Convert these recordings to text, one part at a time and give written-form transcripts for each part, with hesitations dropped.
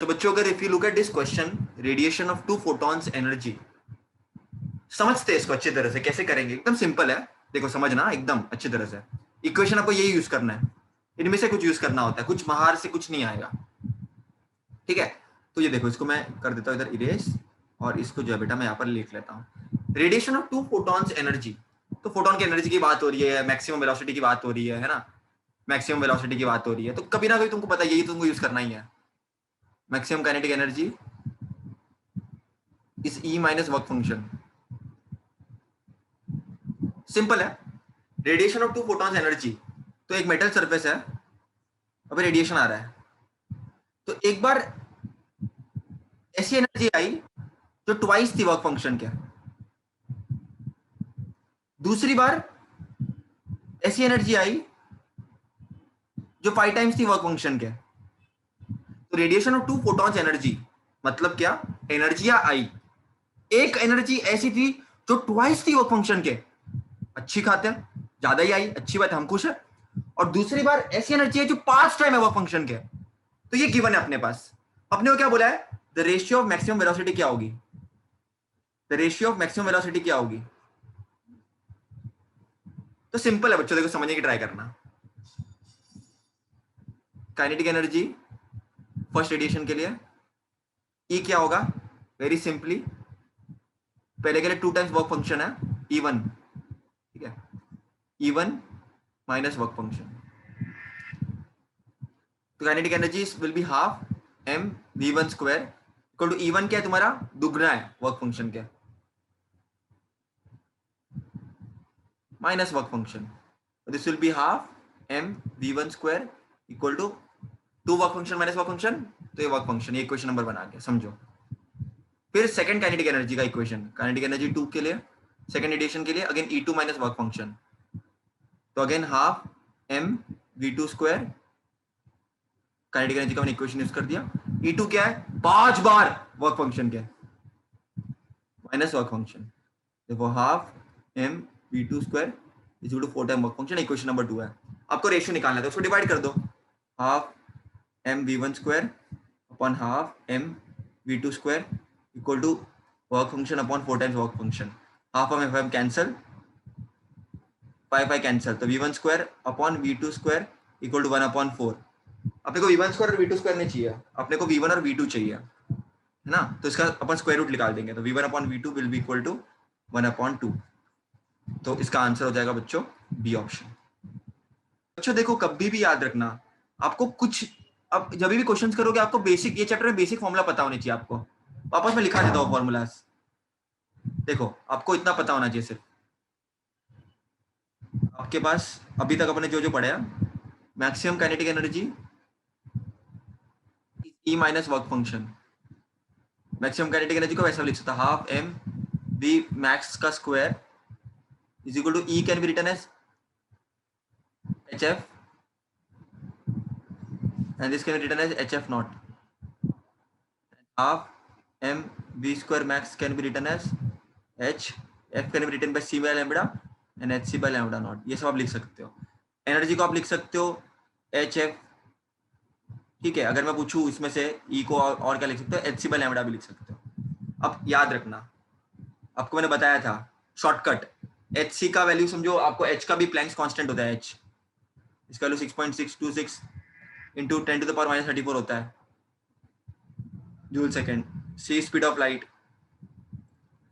तो बच्चों अगर if you look at this question, radiation of 2 photons energy, समझते हैं इसको अच्छी तरह से कैसे करेंगे, एकदम सिंपल है। देखो समझना एकदम अच्छी तरह से, इक्वेशन आपको यही यूज करना है, इनमें से कुछ यूज करना होता है, कुछ बाहर से कुछ नहीं आएगा, ठीक है। तो ये देखो, इसको मैं कर देता हूँ इधर इरेज, और इसको जो है बेटा मैं यहाँ पर लिख लेता हूँ। रेडिएशन ऑफ 2 photons एनर्जी, तो फोटोन की एनर्जी की बात हो रही है, मैक्सिमम वेलोसिटी की बात हो रही है ना, मैक्सिमम वेलोसिटी की बात हो रही है, तो कभी ना कभी तुमको पता है यही तुमको यूज करना ही है। Maximum kinetic energy is E minus work function, simple है। रेडिएशन ऑफ 2 photons एनर्जी, तो एक मेटल सरफेस है, अभी रेडिएशन आ रहा है, तो एक बार ऐसी एनर्जी आई जो ट्वाइस थी वर्क फंक्शन के, दूसरी बार ऐसी एनर्जी आई जो 5 टाइम्स थी वर्क फंक्शन के। तो रेडिएशन ऑफ 2 photons एनर्जी मतलब क्या, एनर्जियां आई, एक एनर्जी ऐसी थी जो ट्वाइस थी वर्क फंक्शन के, अच्छी खाते हैं, ज्यादा ही आई, अच्छी बात है, हम खुश है। और दूसरी बार ऐसी एनर्जी है जो 5 टाइम है वर्क फंक्शन के, तो ये गिवन है अपने पास। अपने को क्या बोला है, the ratio of maximum velocity क्या होगी, the ratio of maximum velocity क्या होगी। तो सिंपल है बच्चों, देखो समझने की ट्राई करना। काइनेटिक एनर्जी फर्स्ट रेडिएशन के लिए ई क्या होगा, वेरी सिंपली, पहले के लिए 2 टाइम्स वर्क फंक्शन है E1, ठीक है, E1 माइनस वर्क फंक्शन, तो kinetic energy will be half m v1 square equal to E1 क्या है तुम्हारा, दुगना है वर्क फंक्शन के, minus work function, this will be half m v1 square equal to 2 work function minus work function, तो ये work function, ये equation number बना के समझो। फिर सेकंड काइनेटिक एनर्जी का इक्वेशन, काइनेटिक एनर्जी 2 के लिए, सेकंड रेडिएशन के लिए again E2 minus work function, तो again half m v2 square, kinetic energy का मैंने इक्वेशन यूज कर दिया। E2 क्या है, 5 बार वर्क फंक्शन के माइनस वर्क फंक्शन, देखो half m v2 square is equal to 4 time work function, equation number 2 है। आपको रेशियो निकालना है तो उसको डिवाइड कर दो, half m v1 square upon half m v2 square equal to work function upon 4 times work function, half m cancel, 5 cancel, तो v1 square upon v2 square equal to 1 upon 4। अपने को v1 square और v2 square नहीं चाहिए, अपने को v1 और v2 चाहिए, है ना, तो इसका अपन स्क्वायर रूट निकाल देंगे, तो v1 upon v2 will be equal to 1 upon 2, तो इसका आंसर हो जाएगा बच्चों बी ऑप्शन। बच्चों देखो कभी भी याद रखना, आपको कुछ, अब जब भी क्वेश्चन करोगे आपको बेसिक, ये चैप्टर में बेसिक फॉर्मूला पता होनी चाहिए आपको, वापस मैं लिखा देता हूँ फॉर्मूलाज, देखो आपको इतना पता होना चाहिए सिर्फ, आपके पास अभी तक अपने जो जो पढ़े, maximum kinetic energy E minus work function, maximum kinetic energy को वैसा लिख सकता, हाफ m v मैक्स का square is equal to E can be written as hf and this can be written as hf naught, half m v square max can be written as h, f can be written by c by lambda and hc by lambda naught, ये सब आप लिख सकते हो। Energy को आप लिख सकते हो hf, ठीक है, अगर मैं पूछूं इसमें से ई को और क्या लिख सकते हो, hc by lambda भी लिख सकते हो। अब याद रखना, आपको मैंने बताया था शॉर्टकट, hc का वैल्यू समझो, आपको h का भी प्लैंक्स कांस्टेंट होता है, h इसका value 6.626 into 10 to the power minus 34 होता है joule second, C speed of light,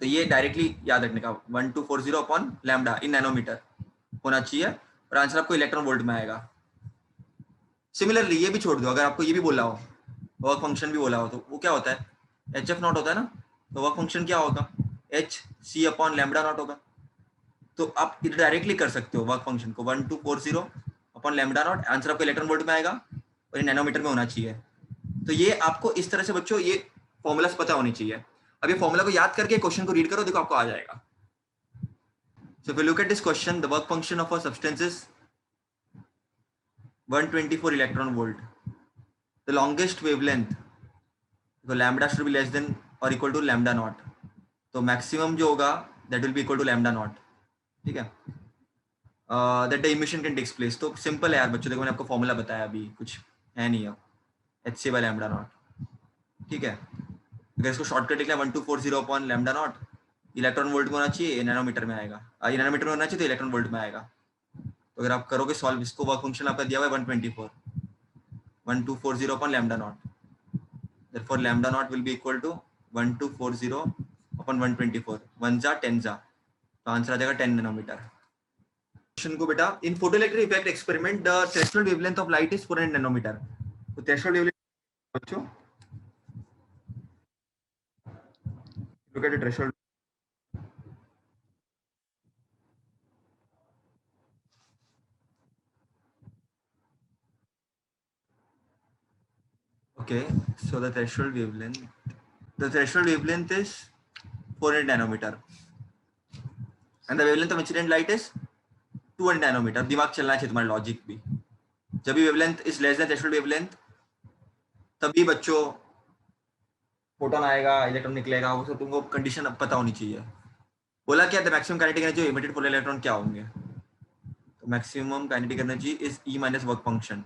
तो ये डायरेक्टली याद रखने का 1240 अपॉन लैम्डा इन नैनोमीटर होना चाहिए, और आंसर आपको इलेक्ट्रॉन वोल्ट में आएगा। सिमिलरली ये भी छोड़ दो, अगर आपको ये भी बोला हो, वर्क फंक्शन भी बोला हो, तो वो क्या होता है, एच एफ नॉट होता है ना, तो वर्क फंक्शन क्या होगा, H C upon lambda nought होगा, तो आप डायरेक्टली कर सकते हो वर्क फंक्शन को 1240 अपॉन लैम्डा नॉट, आंसर आपको इलेक्ट्रॉन वोल्ट में आएगा और ये नैनोमीटर में होना चाहिए। तो ये आपको इस तरह से बच्चों ये फॉर्मूलास पता होनी चाहिए। अब ये फॉर्मूला को याद करके क्वेश्चन को रीड करो, देखो आपको आ जाएगा। So if you look at this question, the work function of a substance is 124 electron volt, the longest wavelength, तो lambda should be less than और इक्वल टू लैम्डा नॉट, तो मैक्सिमम जो होगा that will be equal to lambda not, ठीक है, that the emission can takes place. तो simple है यार बच्चों, देखो मैंने आपको फॉर्मूला बताया, अभी कुछ है नहीं, अब H C by lambda not, ठीक है, अगर इसको शॉर्टकट लिखना है 1240 upon lambda nought, electron volt में होना चाहिए, नैनोमीटर में आएगा, ये नैनोमीटर में होना चाहिए तो इलेक्ट्रॉन वोल्ट में आएगा। तो अगर आप करोगे सॉल्व इसको, वर्क फंक्शन आपका दिया हुआ है 124, 1240 upon lambda not, therefore lambda naught will be equal to 1240 upon 124, 1 जा 10 जा, तो आंसर आ जाएगा 10 नैनोमीटर। क्वेश्चन को बेटा, in photoelectric effect experiment the threshold wavelength of light is 400 nanometre. तो थ्रेशोल्ड वेवलेंथ बच्चों, look at the threshold. Okay, so the threshold wavelength is 400 nanometer and the wavelength of incident light is 200 nanometer. दिमाग चलना चाहिए तुम्हारा logic भी, जब भी wavelength is less than threshold wavelength तभी बच्चों फोटोन आएगा, इलेक्ट्रॉन निकलेगा, वो सब तुमको कंडीशन पता होनी चाहिए। बोला क्या था, maximum kinetic energy emitted polar electron क्या होंगे, तो maximum kinetic energy is E minus work function,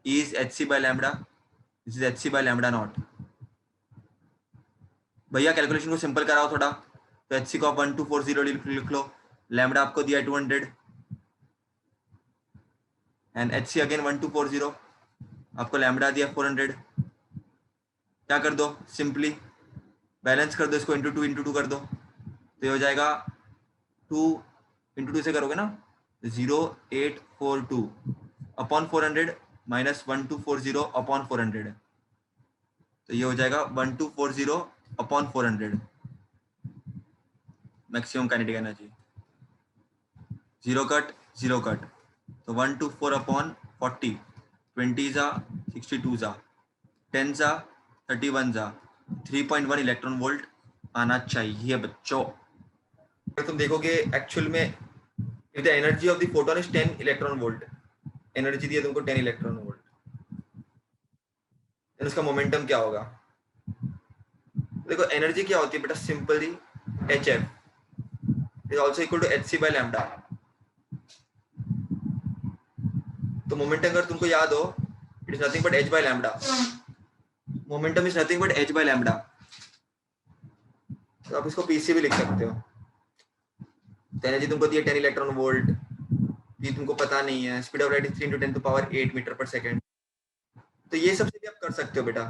E is H C by lambda, this is H C by lambda nought. भैया कैलकुलेशन को सिंपल कराओ थोड़ा, तो एच सी को आप 1240 लिख लो, लैम्बडा आपको दिया 200 एंड एच सी अगेन 1240, आपको लैम्बडा दिया 400। क्या कर दो, सिंपली बैलेंस कर दो इसको, इंटू टू कर दो, तो ये हो जाएगा 2 इंटू 2 से करोगे ना 0842 अपॉन 400 माइनस 1240 अपॉन 400, तो ये हो जाएगा 1240 upon 400 maximum kinetic energy. Zero cut, तो 124 अपॉन 40, 20 जा 62 जा, 10 जा 31 जा, 3.1 इलेक्ट्रॉन वोल्ट आना चाहिए बच्चों। अगर तुम देखोगे एक्चुअल में, if the energy of the photon is 10 electron volt, energy दी है तुमको 10 इलेक्ट्रॉन वोल्ट, देन उसका मोमेंटम क्या होगा। देखो एनर्जी क्या होती है बेटा, simply H F is also equal to H C by lambda. तो मोमेंटम अगर तुमको याद हो, it is nothing but H by lambda, momentum is nothing but H by lambda. तो आप इसको पीसी भी लिख सकते हो, तो एनर्जी तुमको दी है 10 इलेक्ट्रॉन वोल्ट, ये तुमको पता नहीं है, speed of light is 3 × 10⁸ metre per second, तो ये सबसे भी आप कर सकते हो बेटा,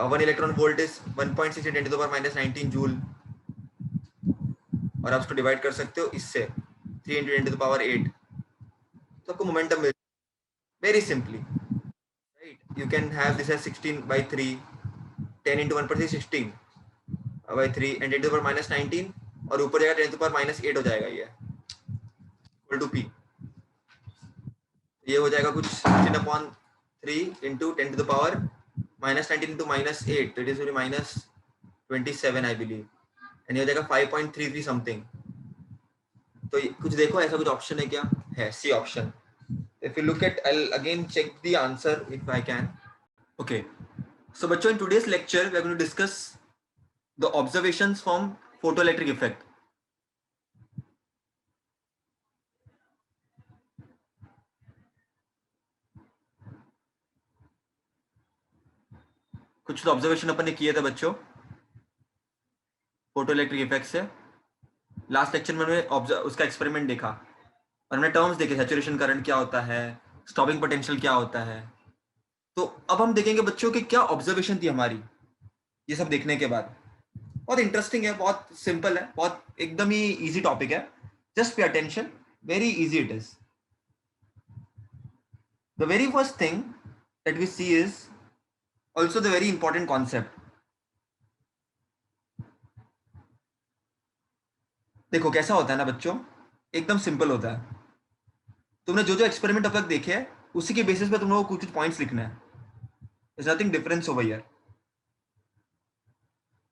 1 इलेक्ट्रॉन वोल्ट इज 1.6 × 10⁻19 जूल, और आप उसको डिवाइड कर सकते हो इससे 3 × 10⁸, तो आपको मोमेंटम मिल, very simply right. You can have this as 16/3, 10 × 1/3 16/3 and 10⁻19, और ऊपर जाएगा 10⁻8 हो जाएगा, ये इक्वल टू पी, ये हो जाएगा कुछ 16/3 इंटू 10⁻19 इंटू -8, तो it is -27 I believe, and ये हो जाएगा 5.33 समथिंग। तो कुछ देखो ऐसा कुछ ऑप्शन है क्या, है C option. If you look at, I'll again check the answer if I can. Okay, so बच्चों, in today's lecture we are going to discuss the observations from photoelectric effect. कुछ तो ऑब्जर्वेशन अपन ने किए थे बच्चों फोटोइलेक्ट्रिक इफेक्ट से। Last lecture में हमने उसका एक्सपेरिमेंट देखा और हमने टर्म्स देखे, सैचुरेशन करंट क्या होता है, स्टॉपिंग पोटेंशियल क्या होता है। तो अब हम देखेंगे बच्चों कि क्या ऑब्जर्वेशन थी हमारी, ये सब देखने के बाद। बहुत इंटरेस्टिंग है, बहुत सिंपल है, बहुत एकदम ही इजी टॉपिक है, just pay attention, very easy it is. The very first thing that we see is also the very important concept. देखो कैसा होता है ना बच्चों, एकदम सिंपल होता है। तुमने जो जो एक्सपेरिमेंट अब तक देखे हैं उसी के बेसिस पे तुम लोगों को कुछ पॉइंट्स लिखना है, there's nothing difference over here.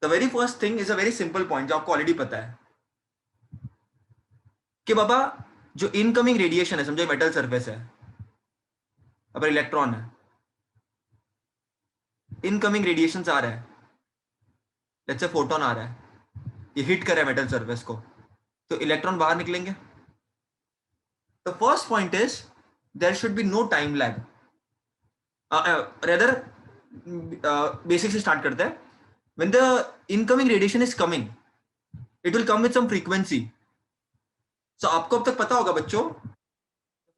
The very first thing is a very simple point जो आपको ऑलरेडी पता है कि बाबा जो इनकमिंग रेडिएशन है, समझो मेटल सरफेस है, अब इलेक्ट्रॉन है, इनकमिंग रेडिएशन आ रहा है, लेट्स से फोटोन आ रहा है, ये हिट कर रहा है मेटल सरफेस को, तो इलेक्ट्रॉन बाहर निकलेंगे। The first point is there should be no time lag. Rather, basic से स्टार्ट करते हैं. When the incoming radiation is coming, it will come with some frequency. So आपको अब तक पता होगा बच्चों,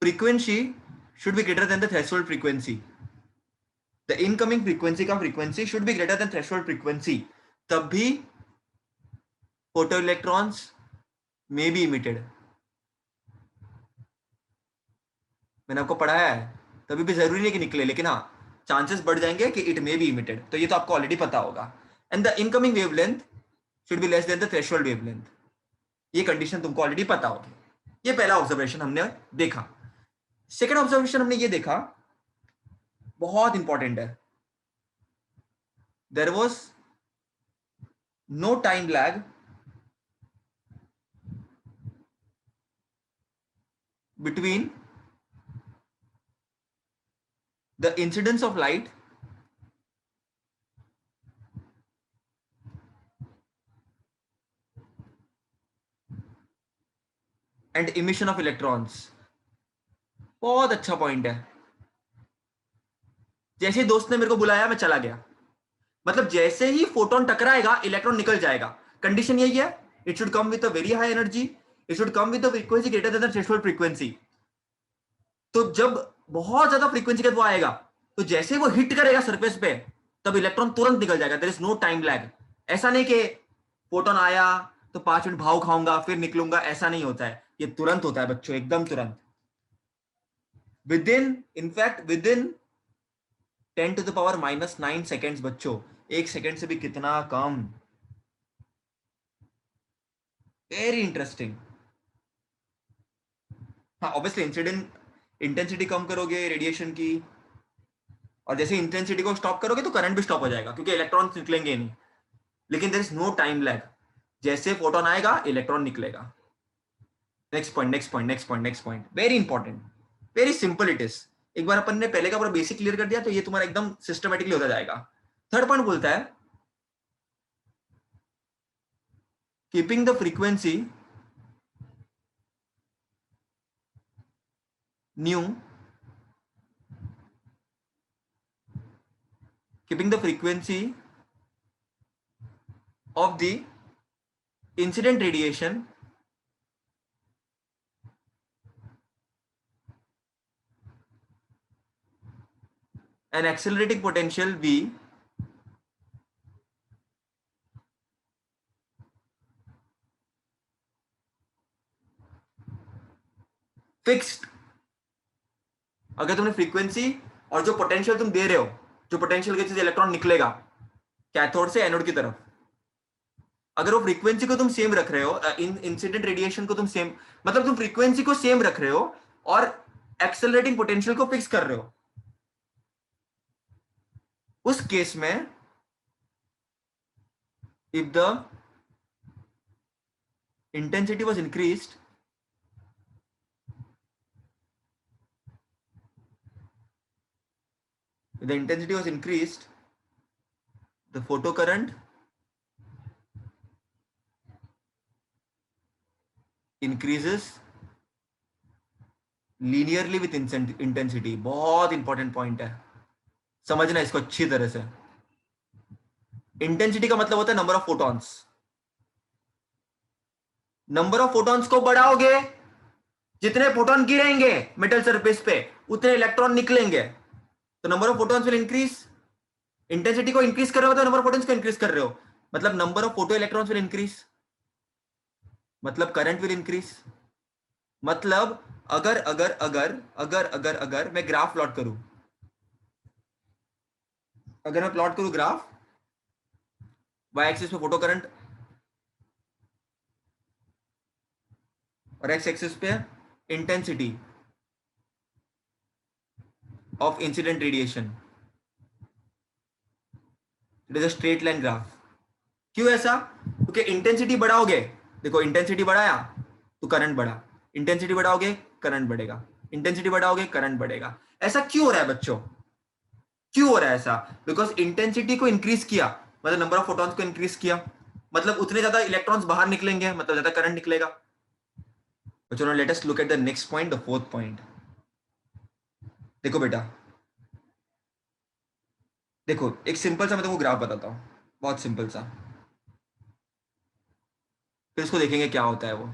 frequency should be greater than the threshold frequency. The incoming frequency का frequency should be greater than threshold frequency. तब भी photo electrons may be emitted. मैंने आपको पढ़ाया है, तभी भी जरूरी नहीं कि निकले, लेकिन हाँ चांसेस बढ़ जाएंगे कि इट मे बी इमिटेड. तो ये तो आपको ऑलरेडी पता होगा. And the incoming wavelength should be less then the threshold wavelength. ये कंडीशन तुमको ऑलरेडी पता होगी. ये पहला ऑब्जर्वेशन हमने देखा. सेकेंड ऑब्जर्वेशन हमने ये देखा, बहुत इंपॉर्टेंट है. There was no time lag between the incidence of light and emission of electrons. बहुत अच्छा पॉइंट है. जैसे दोस्त ने मेरे को बुलाया, मैं चला गया, मतलब जैसे ही फोटोन टकराएगा इलेक्ट्रॉन निकल जाएगा. कंडीशन यही है, it should come with a very high energy, it should come with a frequency greater than the threshold frequency. तो जब बहुत ज्यादा फ्रीक्वेंसी के वो आएगा, तो जैसे वो हिट करेगा सरफेस पे, तब इलेक्ट्रॉन तुरंत निकल जाएगा. There is no time lag. ऐसा नहीं कि फोटोन आया तो 5 मिनट भाव खाऊंगा फिर निकलूंगा, ऐसा नहीं होता है. ये तुरंत होता है बच्चों, एकदम तुरंत. विद इन 10⁻⁻⁹ सेकेंड्स बच्चों. एक सेकेंड से भी कितना कम. Very interesting. हाँ ऑब्वियसली इंसिडेंट इंटेंसिटी कम करोगे रेडिएशन की, और जैसे इंटेंसिटी को स्टॉप करोगे तो करंट भी स्टॉप हो जाएगा, क्योंकि इलेक्ट्रॉन्स निकलेंगे नहीं. लेकिन there is no time lag. जैसे फोटोन आएगा इलेक्ट्रॉन निकलेगा. Next point, next point, next point, next point. Very important, very simple it is. एक बार अपन ने पहले का पूरा बेसिक क्लियर कर दिया तो ये तुम्हारा एकदम सिस्टमेटिकली होता जाएगा. थर्ड पॉइंट बोलता है, keeping the frequency new, keeping the frequency of the incident radiation and accelerating potential V fixed. अगर तुमने फ्रीक्वेंसी और जो पोटेंशियल तुम दे रहे हो, जो पोटेंशियल के चीज इलेक्ट्रॉन निकलेगा कैथोड से एनोड की तरफ, अगर वो फ्रीक्वेंसी को तुम सेम रख रहे हो, इंसिडेंट रेडिएशन को तुम सेम, मतलब तुम फ्रीक्वेंसी को सेम रख रहे हो और एक्सेलरेटिंग पोटेंशियल को फिक्स कर रहे हो, उस केस में if the intensity was increased, the intensity was increased, the photocurrent increases linearly with intensity. बहुत इंपॉर्टेंट पॉइंट है, समझना इसको अच्छी तरह से. इंटेंसिटी का मतलब होता है number of photons. Number of photons को बढ़ाओगे, जितने फोटॉन गिरेंगे मेटल सरफेस पे उतने इलेक्ट्रॉन निकलेंगे. तो number of photons will increase. Intensity को इंक्रीज कर रहे हो तो नंबर ऑफ फोटॉन्स को इंक्रीज कर रहे हो, मतलब number of photo electrons will increase, मतलब करंट विल इंक्रीज. मतलब अगर अगर अगर अगर अगर अगर मैं ग्राफ प्लॉट करूं, अगर मैं प्लॉट करूं ग्राफ, वाई एक्सिस पे फोटो करंट और एक्स एक्सिस पे intensity of incident radiation, it is a straight line graph. क्यों ऐसा? क्योंकि इंटेंसिटी बढ़ाओगे, देखो इंटेंसिटी बढ़ाया तो करंट बढ़ा, इंटेंसिटी बढ़ाओगे करंट बढ़ेगा, इंटेंसिटी बढ़ाओगे करंट बढ़ेगा. ऐसा क्यों हो रहा है बच्चों? क्यों हो रहा है ऐसा? बिकॉज इंटेंसिटी को इंक्रीज किया मतलब नंबर ऑफ फोटॉन्स को इंक्रीज किया, मतलब उतने ज्यादा इलेक्ट्रॉन्स बाहर निकलेंगे, मतलब ज्यादा करंट निकलेगा. तो चलो let us look at the next point, the fourth point. देखो बेटा, देखो एक सिंपल सा मैं तुमको ग्राफ बताता हूँ, बहुत सिंपल सा, फिर इसको देखेंगे क्या होता है वो।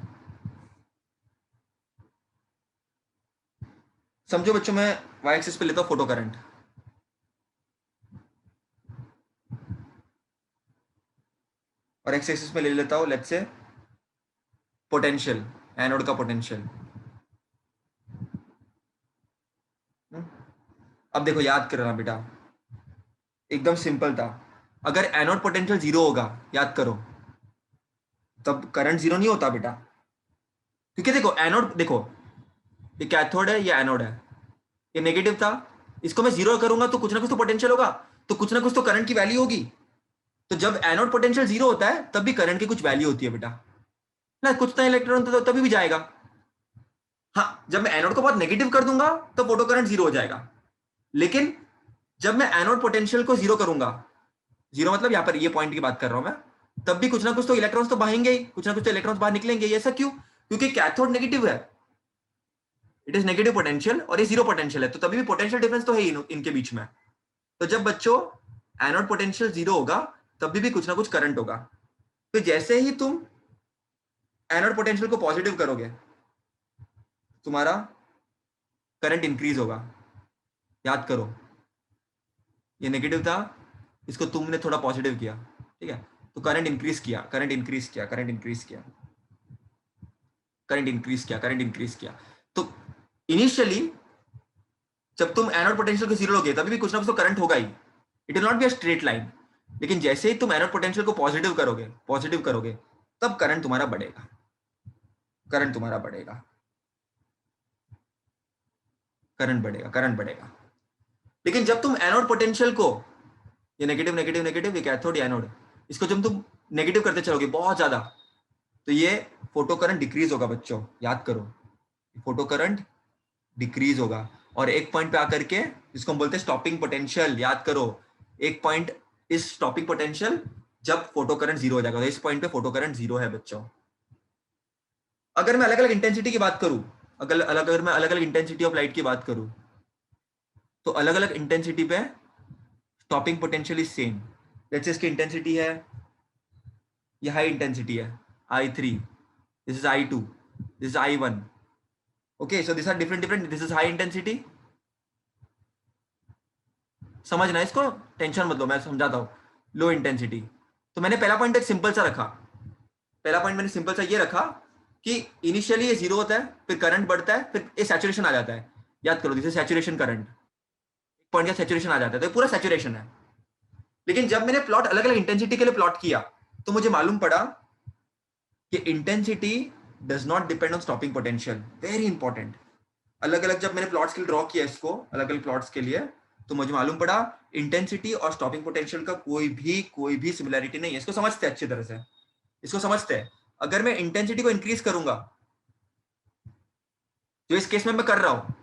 समझो बच्चों, मैं वाई एक्सिस पे लेता हूँ फोटो करंट, और एक्स एक्सिस पे ले लेता हूँ लेट्स से पोटेंशियल, एनोड का पोटेंशियल। अब देखो याद करना बेटा, एकदम सिंपल था। अगर एनोड पोटेंशियल जीरो होगा, याद करो, तब करंट जीरो नहीं होता बेटा। क्योंकि देखो एनोड, देखो ये कैथोड है, ये एनोड है, ये नेगेटिव था, इसको मैं जीरो करूंगा तो कुछ ना कुछ तो पोटेंशियल होगा, तो कुछ ना कुछ तो करंट की वैल्यू होगी। तो जब एनोड पोटेंशियल जीरो होता है तब भी करंट की कुछ वैल्यू होती है बेटा ना, कुछ ना इलेक्ट्रॉन तो तभी भी जाएगा। हाँ, जब मैं एनोड को बहुत नेगेटिव कर दूंगा तो फोटो करंट जीरो हो जाएगा, लेकिन जब मैं एनोड पोटेंशियल को जीरो करूंगा, जीरो मतलब यहां पर ये पॉइंट की बात कर रहा हूं मैं, तब भी कुछ ना कुछ तो इलेक्ट्रॉन्स तो बहेंगे ही, कुछ ना कुछ तो इलेक्ट्रॉन्स बाहर निकलेंगे। ऐसा क्यों? क्योंकि कैथोड नेगेटिव है, इट इज नेगेटिव पोटेंशियल, और ये जीरो पोटेंशियल है, तो तभी भी पोटेंशियल डिफरेंस तो है ही इनके बीच में। तो जब बच्चों एनोड पोटेंशियल जीरो होगा तभी भी कुछ ना कुछ करंट होगा। तो जैसे ही तुम एनोड पोटेंशियल को पॉजिटिव करोगे, तुम्हारा करंट इंक्रीज होगा। याद करो, ये नेगेटिव था, इसको तुमने थोड़ा पॉजिटिव किया, ठीक है, तो करंट इंक्रीज किया, करंट इंक्रीज किया, करंट इंक्रीज किया, करंट इंक्रीज किया, करंट इंक्रीज किया। तो इनिशियली जब तुम एनोड पोटेंशियल को जीरो लोगे तभी भी कुछ ना कुछ तो करंट होगा ही, it will not be a straight line. लेकिन जैसे ही तुम एनोड पोटेंशियल को पॉजिटिव करोगे, पॉजिटिव करोगे, तब करंट तुम्हारा बढ़ेगा, करंट तुम्हारा बढ़ेगा, करंट बढ़ेगा, करंट बढ़ेगा। लेकिन जब तुम एनोड पोटेंशियल को, ये नेगेटिव नेगेटिव नेगेटिव, ये कैथोड एनोड, इसको जब तुम नेगेटिव करते चलोगे बहुत ज्यादा, तो ये फोटो करंट डिक्रीज होगा बच्चों, याद करो, फोटो करंट डिक्रीज होगा। और एक पॉइंट पे आकर के, जिसको हम बोलते हैं स्टॉपिंग पोटेंशियल, याद करो, एक पॉइंट इज स्टॉपिंग पोटेंशियल जब फोटो करंट जीरो हो जाएगा। तो इस पॉइंट पे फोटो करंट जीरो है बच्चों। अगर मैं अलग अलग इंटेंसिटी की बात करूं, अगर मैं अलग अलग इंटेंसिटी ऑफ लाइट की बात करूं, तो अलग अलग इंटेंसिटी पे स्टॉपिंग पोटेंशियल इज सेम। जैसे इसकी इंटेंसिटी है, ये हाई इंटेंसिटी है I3, this is I2, this is I1। Okay, so this are different different, this is high intensity. समझना इसको, टेंशन मत लो, मैं समझाता हूँ। लो इंटेंसिटी, तो मैंने पहला पॉइंट एक सिंपल सा रखा, पहला पॉइंट मैंने सिंपल सा ये रखा कि इनिशियली ये जीरो होता है, फिर करंट बढ़ता है, फिर ये सैचुरेशन आ जाता है। याद करो, this is saturation current, point का सैचुरेशन आ जाता है, तो ये पूरा सैचुरेशन है। लेकिन जब मैंने प्लॉट अलग अलग इंटेंसिटी के लिए प्लॉट किया, तो मुझे मालूम पड़ा कि intensity does not depend on stopping potential. Very important. अलग अलग जब मैंने प्लॉट्स के लिए ड्रॉ किया इसको, अलग अलग प्लॉट्स के लिए, तो मुझे मालूम पड़ा इंटेंसिटी और स्टॉपिंग पोटेंशियल का कोई भी सिमिलैरिटी नहीं है। इसको समझते हैं अच्छी तरह से, इसको समझते हैं। अगर मैं इंटेंसिटी को इंक्रीज करूंगा, जो इस केस में मैं कर रहा हूं,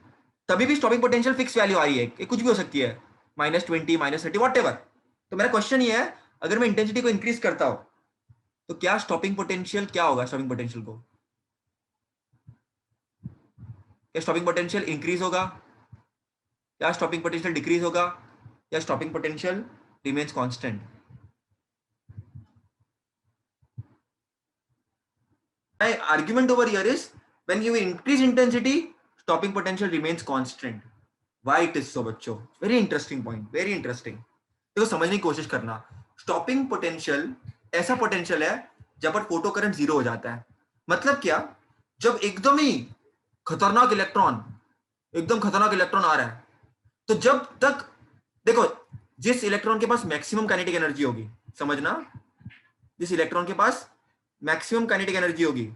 तभी भी स्टॉपिंग पोटेंशियल फिक्स वैल्यू आ रही है, ये कुछ भी हो सकती है, -20 -30 वॉट एवर। तो मेरा क्वेश्चन ये है, अगर मैं इंटेंसिटी को इंक्रीज करता हूं, तो क्या स्टॉपिंग पोटेंशियल क्या होगा? स्टॉपिंग पोटेंशियल को, क्या स्टॉपिंग पोटेंशियल इंक्रीज होगा, या स्टॉपिंग पोटेंशियल डिक्रीज होगा, या stopping potential remains constant? My argument over here is, when you increase intensity, stopping potential remains constant. Why it is so बच्चों? Very interesting point, very interesting. देखो समझने की कोशिश करना, स्टॉपिंग पोटेंशियल ऐसा potential है जब पर फोटो करंट जीरो हो जाता है। मतलब क्या? जब एकदम ही खतरनाक इलेक्ट्रॉन, एकदम खतरनाक इलेक्ट्रॉन आ रहा है, तो जब तक, देखो, जिस इलेक्ट्रॉन के पास मैक्सिमम काइनेटिक एनर्जी होगी, समझना, जिस इलेक्ट्रॉन के पास मैक्सिमम काइनेटिक एनर्जी होगी,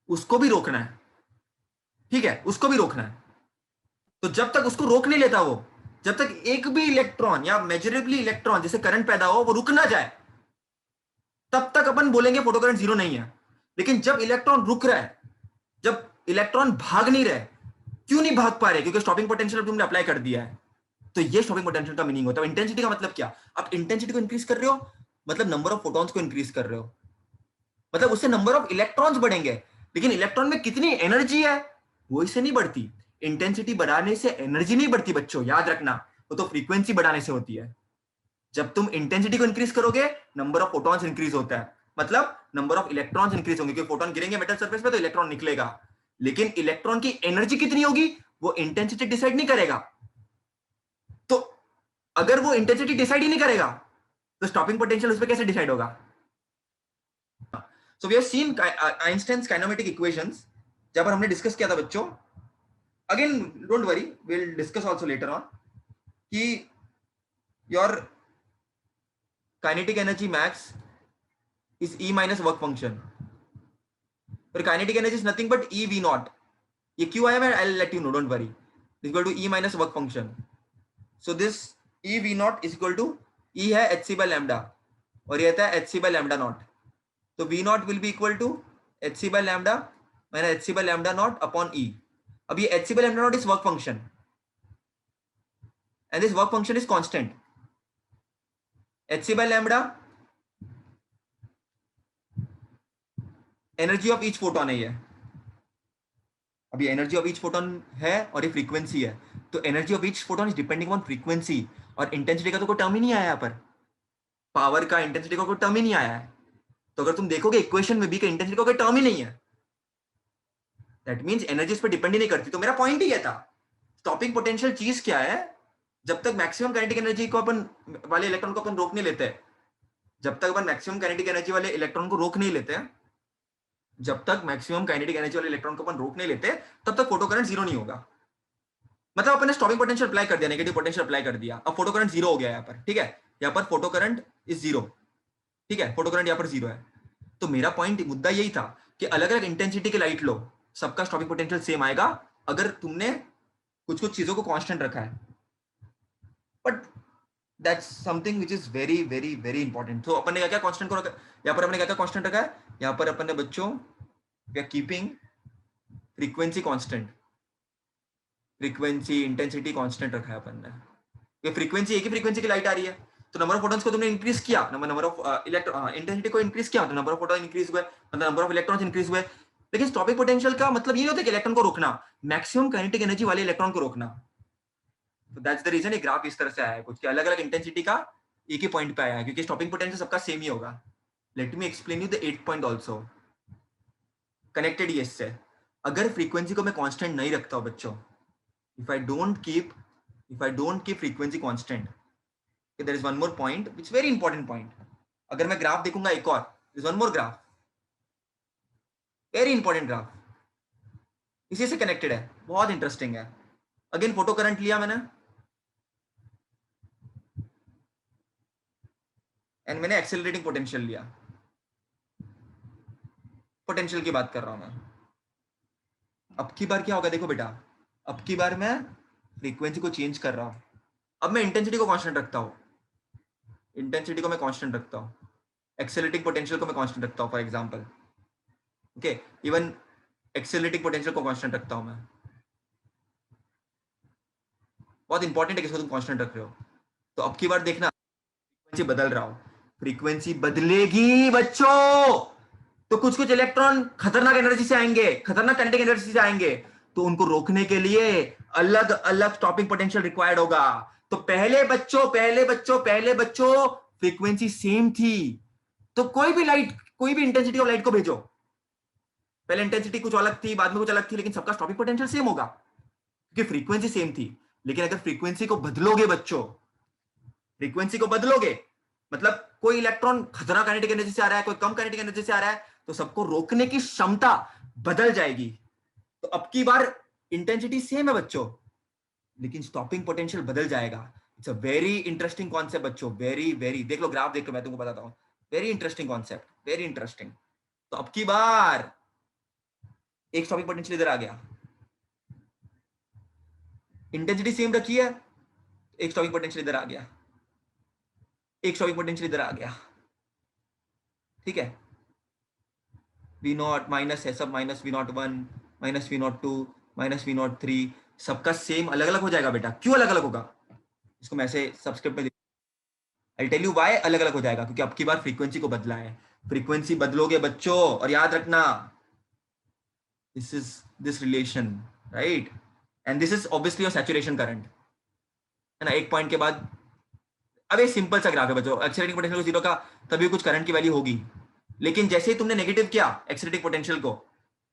उसको भी रोकना है, ठीक है, उसको भी रोकना है। तो जब तक उसको रोक नहीं लेता वो, जब तक एक भी इलेक्ट्रॉन या मेजरेबली इलेक्ट्रॉन जिसे करंट पैदा हो वो रुक ना जाए, तब तक अपन बोलेंगे फोटो करंट जीरो नहीं है। लेकिन जब इलेक्ट्रॉन रुक रहा है, जब इलेक्ट्रॉन भाग नहीं रहे, क्यों नहीं भाग पा रहे? क्योंकि स्टॉपिंग पोटेंशियल तुमने अप्लाई कर दिया है। तो ये स्टॉपिंग पोटेंशियल का मीनिंग होता है। इंटेंसिटी का मतलब क्या? आप इंटेंसिटी को इंक्रीज कर रहे हो, मतलब नंबर ऑफ फोटॉन्स को इंक्रीज कर रहे हो, मतलब उससे नंबर ऑफ इलेक्ट्रॉन्स बढ़ेंगे। लेकिन इलेक्ट्रॉन में कितनी एनर्जी है वो इससे नहीं बढ़ती। इंटेंसिटी बढ़ाने से एनर्जी नहीं बढ़ती बच्चों, याद रखना। वो तो फ्रीक्वेंसी बढ़ाने से होती है। जब तुम इंटेंसिटी को इंक्रीज करोगे, नंबर ऑफ फोटॉन्स इंक्रीज होता है, मतलब नंबर ऑफ इलेक्ट्रॉन्स इंक्रीज होंगे, क्योंकि फोटॉन गिरेंगे मेटल सरफेस पे तो इलेक्ट्रॉन निकलेगा। लेकिन इलेक्ट्रॉन की एनर्जी कितनी होगी वो इंटेंसिटी डिसाइड नहीं करेगा। तो अगर वो इंटेंसिटी डिसाइड ही नहीं करेगा तो स्टॉपिंग पोटेंशियल उस पर कैसे डिसाइड होगा? So we have seen Einstein's kinematic equations, जब पर हमने डिस्कस किया था बच्चों, again don't worry, we will discuss also later on, कि your kinetic energy max is E minus work function, पर kinetic energy is nothing but E V naught. ये क्यों आया मैं I will let you know, don't worry. Equal to E minus work function, so this E V naught is equal to E है H C by lambda और ये आता है H C by lambda not. तो V nought will be equal to H C by lambda minus H C by lambda nought upon E। अब ये H C by lambda nought is work function and this work function is constant. H C by lambda energy of each photon है ये। अभी energy of each photon है और ये frequency है, तो energy of each photon is depending on frequency, और intensity का तो कोई टर्म ही नहीं आया यहाँ पर, पावर का इंटेंसिटी का कोई टर्म ही नहीं आया है। तो अगर तुम देखोगे इक्वेशन में भी कि इंटेंसिटी का कोई टर्म ही नहीं है, दैट मींस एनर्जी इस पर डिपेंड ही नहीं करती। तो मेरा पॉइंट ही ये था, स्टॉपिंग पोटेंशियल चीज क्या है? जब तक मैक्सिमम काइनेटिक एनर्जी को अपन वाले इलेक्ट्रॉन को अपन रोक नहीं लेते, जब तक अपन मैक्सिमम काइनेटिक एनर्जी वाले इलेक्ट्रॉन को रोक नहीं लेते, जब तक मैक्सिमम काइनेटिक एनर्जी वाले इलेक्ट्रॉन को अपन रोक नहीं लेते, तब तक फोटो करंट जीरो नहीं होगा। मतलब अपन ने स्टॉपिंग पोटेंशियल अप्लाई कर दिया, नेगेटिव पोटेंशियल अप्लाई कर दिया, अब फोटो करंट जीरो हो गया यहाँ पर, ठीक है, यहाँ पर फोटो करंट इज जीरो, ठीक है, फोटो करंट यहाँ पर जीरो है। तो मेरा पॉइंट मुद्दा यही था कि अलग अलग इंटेंसिटी की लाइट लो, सबका स्टॉपिंग पोटेंशियल सेम आएगा अगर तुमने कुछ कुछ चीजों को कांस्टेंट रखा है, but that's something which is very very very important. तो अपन ने क्या क्या कांस्टेंट को रखा, यहाँ पर अपने क्या क्या कांस्टेंट रखा है, यहाँ पर अपन ने बच्चों we are keeping frequency constant, frequency intensity constant रखा है अपन ने। ये फ्रीक्वेंसी, एक ही फ्रीक्वेंसी की लाइट आ रही है, तो नंबर ऑफ फोटॉन्स को तुमने इंक्रीज किया, नंबर ऑफ इलेक्ट्रॉन इंटेंसिटी को इंक्रीज किया, तो नंबर ऑफ फोटॉन इंक्रीज हुए, मतलब नंबर ऑफ इलेक्ट्रॉन्स इंक्रीज हुए। लेकिन स्टॉपिंग पोटेंशियल का मतलब ये नहीं होता कि इलेक्ट्रॉन को रोकना, मैक्सिमम काइनेटिक एनर्जी वाले इलेक्ट्रॉन को रोकना। तो दैट्स द रीजन ये ग्राफ इस तरह से आया है, कुछ अलग अलग इंटेंसिटी का एक ही पॉइंट पे आया है, क्योंकि स्टॉपिंग पोटेंशियल सबका सेम ही होगा। Let me explain you the 8th point also, connected ये इससे। अगर फ्रीक्वेंसी को मैं कांस्टेंट नहीं रखता हूं बच्चों, if I don't keep frequency constant, okay, there is one more point which is very important point. अगर मैं ग्राफ देखूंगा एक और, there is one more graph, very important graph, इसी से कनेक्टेड है, बहुत इंटरेस्टिंग है। अगेन फोटो करंट लिया मैंने एंड मैंने एक्सेलरेटिंग पोटेंशियल लिया, पोटेंशियल की बात कर रहा हूं मैं। अब की बार क्या होगा देखो बेटा, अब की बार मैं फ्रीक्वेंसी को चेंज कर रहा हूं, अब मैं इंटेंसिटी को कांस्टेंट रखता हूं, इंटेंसिटी को मैं कांस्टेंट रखता हूं, एक्सेलरेटिंग पोटेंशियल को मैं कांस्टेंट रखता हूं for example, okay, even accelerating potential को कांस्टेंट रखता हूं मैं। बहुत इंपॉर्टेंट है कि इसको तुम कांस्टेंट रख रहे हो। तो अब की बार देखना फ्रीक्वेंसी बदल रहा हो, फ्रीक्वेंसी बदलेगी बच्चों, तो कुछ कुछ इलेक्ट्रॉन खतरनाक एनर्जी से आएंगे, खतरनाक काइनेटिक एनर्जी से आएंगे, तो उनको रोकने के लिए अलग अलग स्टॉपिंग पोटेंशियल रिक्वायर्ड होगा। तो पहले बच्चों फ्रीक्वेंसी सेम थी, तो कोई भी लाइट, कोई भी इंटेंसिटी ऑफ लाइट को भेजो, पहले इंटेंसिटी कुछ अलग थी, बाद में कुछ अलग थी, लेकिन सबका स्टॉपिंग पोटेंशियल सेम होगा क्योंकि फ्रीक्वेंसी सेम थी। लेकिन अगर फ्रीक्वेंसी को बदलोगे बच्चों, फ्रीक्वेंसी को बदलोगे, मतलब कोई इलेक्ट्रॉन खतरनाक काइनेटिक एनर्जी से आ रहा है, कोई कम काइनेटिक एनर्जी से आ रहा है, तो सबको रोकने की क्षमता बदल जाएगी। तो अब की बार इंटेंसिटी सेम है बच्चों, लेकिन स्टॉपिंग पोटेंशियल बदल जाएगा। It's a very interesting concept बच्चों, वेरी वेरी, देख लो ग्राफ देख लो, मैं तुमको बताता हूं, very interesting concept, very interesting. तो अब की बार एक स्टॉपिंग पोटेंशियल इधर आ गया, इंटेंसिटी सेम रखी है, एक स्टॉपिंग पोटेंशियल इधर आ गया, एक स्टॉपिंग पोटेंशियल इधर आ गया, ठीक है, वी नॉट माइनस है सब, minus V nought 1 minus V nought 2 minus V nought 3, सबका सेम अलग अलग हो जाएगा बेटा। क्यों अलग अलग होगा, इसको मैं ऐसे सब्सक्रिप्ट में आई टेल यू व्हाई अलग अलग हो जाएगा, क्योंकि अब की बार फ्रीक्वेंसी को बदला है। फ्रीक्वेंसी बदलोगे बच्चों, और याद रखना this is this relation, right, and this is obviously your saturation current. है ना, एक पॉइंट के बाद। अब ये सिंपल सा ग्राफ है बच्चों, एक्सेलरेटिंग पोटेंशियल को जीरो का तभी कुछ करंट की वैल्यू होगी, लेकिन जैसे ही तुमने नेगेटिव किया एक्सेलरेटिंग पोटेंशियल को,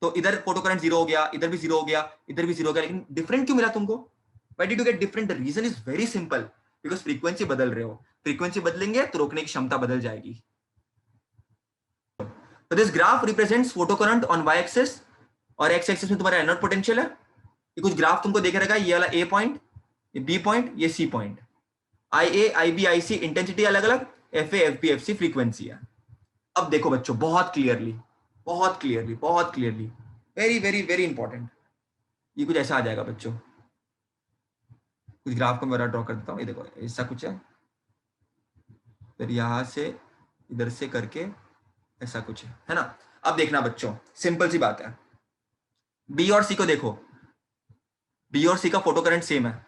तो इधर फोटो करंट जीरो हो गया, इधर भी जीरो हो गया, इधर भी जीरो हो गया, लेकिन डिफरेंट क्यों मिला तुमको? Why did you get different? The reason is very simple, because frequency बदल रहे हो, फ्रीक्वेंसी बदलेंगे तो रोकने की क्षमता बदल जाएगी। तो this graph represents photo current on Y axis, और एक्स एक्सिस में तुम्हारा एनोड पोटेंशियल है। ये कुछ ग्राफ तुमको देखे रहेगा, ये वाला ए पॉइंट, ये बी पॉइंट, ये C point, I A I B I C intensity अलग अलग, F A F B F C frequency है। अब देखो बच्चों बहुत क्लियरली, बहुत क्लियरली, बहुत clearly, very very very important, ये कुछ ऐसा आ जाएगा बच्चों। कुछ ग्राफ को मैं ड्रॉ कर देता हूँ, ये देखो ऐसा कुछ है, फिर यहां से इधर से करके ऐसा कुछ है ना। अब देखना बच्चों, सिंपल सी बात है, बी और सी को देखो, बी और सी का फोटो करंट सेम है,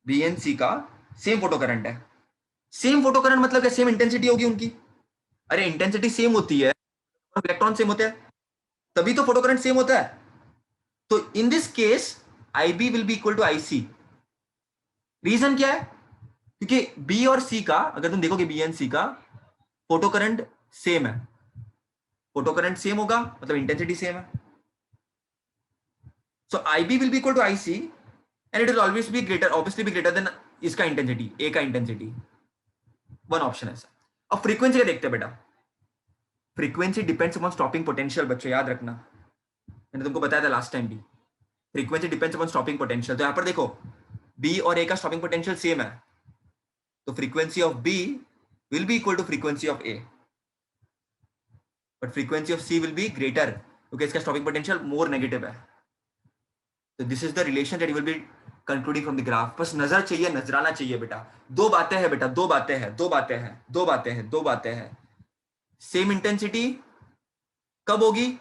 बी एंड सी का सेम फोटो करंट है। सेम फोटो करंट मतलब क्या? सेम इंटेंसिटी होगी उनकी। अरे इंटेंसिटी सेम होती है, इलेक्ट्रॉन सेम होते हैं, तभी तो फोटो करंट सेम होता है। तो in this case I B will be equal to I C. Reason क्या है? क्योंकि बी और सी का, अगर तुम देखोगे बी एंड सी का फोटो करंट सेम है, फोटो करंट सेम होगा मतलब इंटेंसिटी सेम है। So I B will be equal to I C and it will always be greater, obviously B greater than इसका इंटेंसिटी, ए का intensity. One option है sir. अब frequency का देखते हैं बेटा, frequency depends upon stopping potential, बच्चों याद रखना, मैंने तुमको बताया था लास्ट टाइम भी, frequency depends upon stopping potential. तो यहां पर देखो बी और ए का स्टॉपिंग पोटेंशियल सेम है, तो frequency of B will be equal to frequency of A, but frequency of C will be greater क्योंकि इसका स्टॉपिंग पोटेंशियल मोर नेगेटिव है। तो this is the relation that you will be concluding from the graph. बस नजर चाहिए, नजराना चाहिए बेटा। दो बातें हैं बेटा, दो बातें हैं, दो बातें हैं, दो बातें हैं, दो बातें हैं। सेम इंटेंसिटी कब होगी?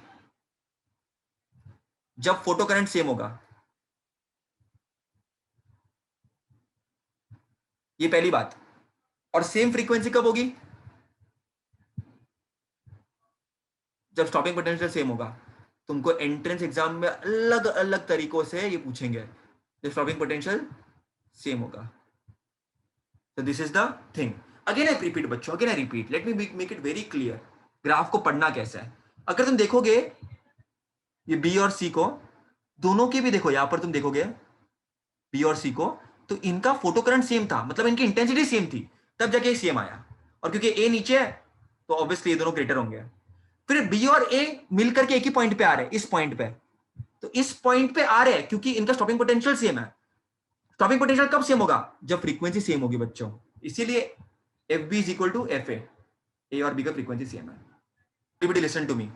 जब फोटो करंट सेम होगा, ये पहली बात। और सेम फ्रीक्वेंसी कब होगी? जब स्टॉपिंग पोटेंशियल सेम होगा। तुमको एंट्रेंस एग्जाम में अलग अलग तरीकों से ये पूछेंगे, जब स्टॉपिंग पोटेंशियल सेम होगा। तो this is the thing. Again I repeat बच्चों, again I repeat, let me make it very clear, graph को पढ़ना कैसा है। अगर तुम देखोगे ये बी और सी को, दोनों के भी देखो, यहां पर तुम देखोगे बी और सी को, तो इनका फोटो करंट सेम था, मतलब इनकी इंटेंसिटी सेम थी, तब जाके सेम आया। और क्योंकि ए नीचे है तो ऑब्वियसली ये दोनों ग्रेटर होंगे। फिर बी और ए मिलकर के एक ही पॉइंट पे आ रहे हैं, इस पॉइंट पे, तो इस पॉइंट पे आ रहे हैं क्योंकि इनका स्टॉपिंग पोटेंशियल सेम है। स्टॉपिंग पोटेंशियल कब सेम होगा? जब फ्रीक्वेंसी सेम होगी बच्चों। इसीलिए F B is equal to F A और बी का फ्रीक्वेंसी सेम है। एवरीबॉडी लिसन टू मी,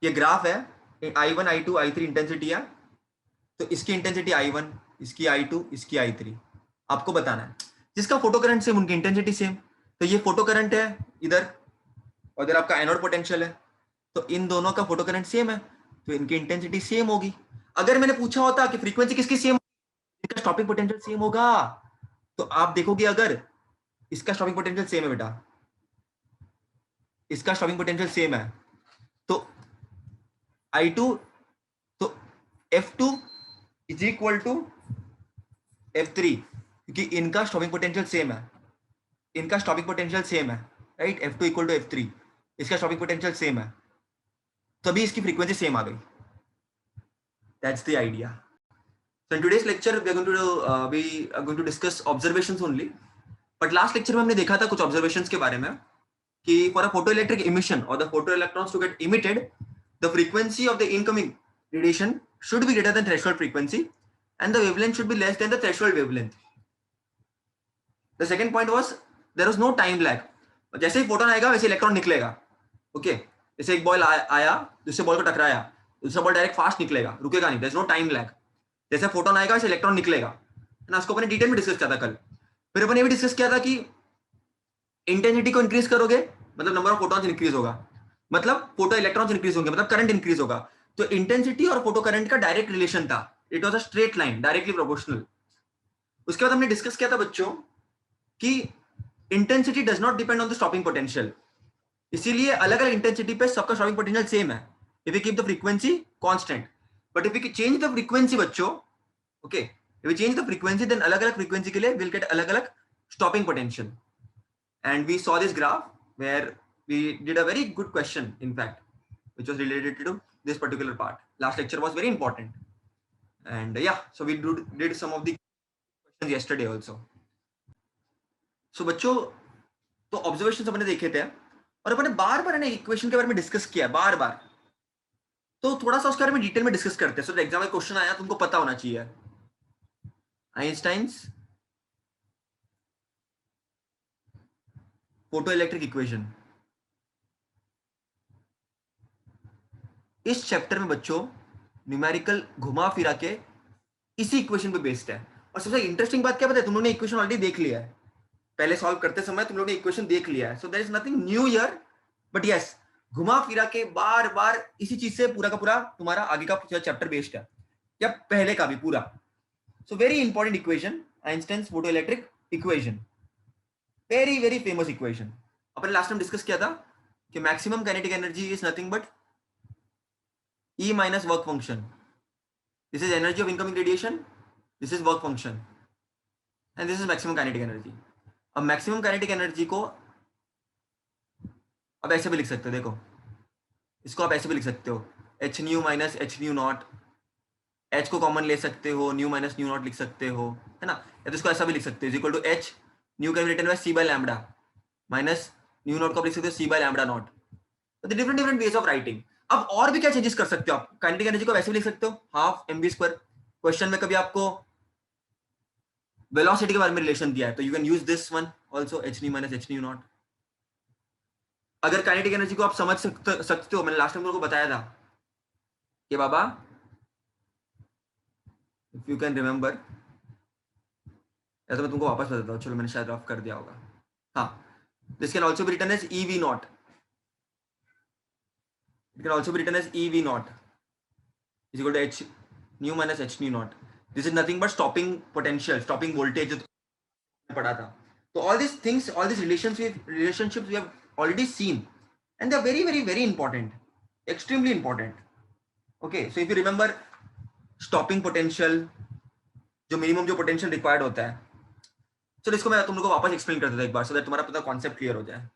ये ग्राफ है, I one I two I three intensity है, तो इसकी इंटेंसिटी आई वन, इसकी आई टू, इसकी आई थ्री। आपको बताना है जिसका फोटो करंट सेम उनकी इंटेंसिटी सेम। तो ये फोटो करंट है इधर, और इधर आपका एनोड पोटेंशियल है, तो इन दोनों का फोटो करंट सेम है, तो इनकी इंटेंसिटी सेम होगी। अगर मैंने पूछा होता कि फ्रीक्वेंसी किसकी सेम, इनका स्टॉपिंग पोटेंशियल सेम होगा, तो आप देखोगे अगर इसका स्टॉपिंग पोटेंशियल सेम है बेटा, इसका स्टॉपिंग पोटेंशियल सेम है, तो I2, तो F2 is equal to F3, क्योंकि इनका स्टॉपिंग पोटेंशियल सेम है, इनका स्टॉपिंग पोटेंशियल सेम है, right. F2 equal to F3, इसका स्टॉपिंग पोटेंशियल सेम है, तभी इसकी फ्रीक्वेंसी सेम आ गई। That's the idea. So in today's lecture we are going to discuss observations only. But last lecture में हमने देखा था कुछ observations के बारे में कि for a photoelectric emission or the photoelectrons to get emitted, the frequency of the incoming radiation should be greater than threshold frequency and the wavelength should be less than the threshold wavelength. The second point was there was no time lag. जैसे ही photon आएगा वैसे electron निकलेगा, okay. जैसे एक ball आया, दूसरे ball को टकराया, दूसरा बॉल डायरेक्ट फास्ट निकलेगा, रुकेगा नहीं, there is no time lag. जैसे फोटोन आएगा वैसे इलेक्ट्रॉन निकलेगा, है ना। उसको अपने डिटेल में डिस्कस किया था कल। फिर अपन ये भी डिस्कस किया था कि इंटेंसिटी को इंक्रीज करोगे मतलब नंबर ऑफ फोटॉन्स इंक्रीज होगा, मतलब फोटो इलेक्ट्रॉन्स इंक्रीज होंगे मतलब करंट इंक्रीज होगा। तो इंटेंसिटी और फोटो करंट का डायरेक्ट रिलेशन था, it was a straight line, directly proportional. उसके बाद हमने डिस्कस किया था बच्चों कि intensity does not depend on the stopping potential, इसीलिए अलग अलग इंटेंसिटी पे सबका स्टॉपिंग पोटेंशियल सेम है if you keep the frequency constant. But if you change the frequency बच्चों, okay, If we change the frequency, then अलग-अलग frequency के लिए we'll get अलग-अलग stopping potential. And we saw this graph where we did a very good question, in fact, which was related to this particular part. Last lecture was very important. And yeah, so we did some of the questions yesterday also. So बच्चों, तो observation अपने देखे थे और अपने बार बार equation के बारे में डिस्कस किया बार बार, तो थोड़ा सा उसके बारे में डिटेल में डिस्कस करते हैं, सो एग्जाम में क्वेश्चन आया तुमको पता होना चाहिए। आइंस्टाइन्स फोटो इलेक्ट्रिक इक्वेशन, इस चैप्टर में बच्चों न्यूमेरिकल घुमा फिरा के इसी इक्वेशन पे बेस्ड है। और सबसे इंटरेस्टिंग बात क्या पता है, तुम लोगों ने इक्वेशन ऑलरेडी देख लिया है, पहले सॉल्व करते समय तुम लोगों ने इक्वेशन देख लिया है, so there is nothing new here, but yes घुमा फिरा के बार बार इसी चीज से पूरा का पूरा तुम्हारा आगे का चैप्टर बेस्ड है, या पहले का भी पूरा। So very important equation, Einstein's photo electric equation, very very famous equation. अपन लास्ट टाइम डिस्कस किया था कि maximum kinetic energy is nothing but E minus work function. This is energy of incoming radiation, this is work function, and this is maximum kinetic energy. अब maximum kinetic energy को अब ऐसे भी लिख सकते हो, देखो इसको आप ऐसे भी लिख सकते हो, h nu minus h nu naught, h को कॉमन ले सकते हो, न्यू माइनस न्यू नॉट लिख सकते हो, है ना, या तो इसको ऐसा भी लिख सकते हो, equal to h nu can be written by c by lambda minus nu nought को आप लिख सकते हो c by lambda नॉट। तो different different ways of writing. अब और भी क्या चेंजेस कर सकते हो आप, काइनेटिक एनर्जी को वैसे भी लिख सकते हो हाफ mv स्क्वायर। क्वेश्चन में कभी आपको वेलोसिटी के बारे में रिलेशन दिया है तो you can use this one also, h nu minus h nu not. अगर काइनेटिक एनर्जी को आप समझ सकते हो, मैंने लास्ट टाइम आपको बताया था कि बाबा इफ यू कैन रिमेंबर, या तो मैं तुमको वापस बताता हूँ, चलो मैंने शायद ऑफ कर दिया होगा। हाँ, this can also be written as ev nought, it can also be written as ev naught is equal to h nu minus h nu naught. This is nothing but stopping potential, stopping voltage जो पढ़ा था। तो all these things, all these relationships we have already seen, and they are very very very important, extremely important. Okay, so if you remember stopping potential, जो minimum जो potential required होता है, चलो इसको मैं तुम लोगों को वापस एक्सप्लेन कर देता हूँ एक बार, so that तुम्हारा पूरा कॉन्सेप्ट क्लियर हो जाए।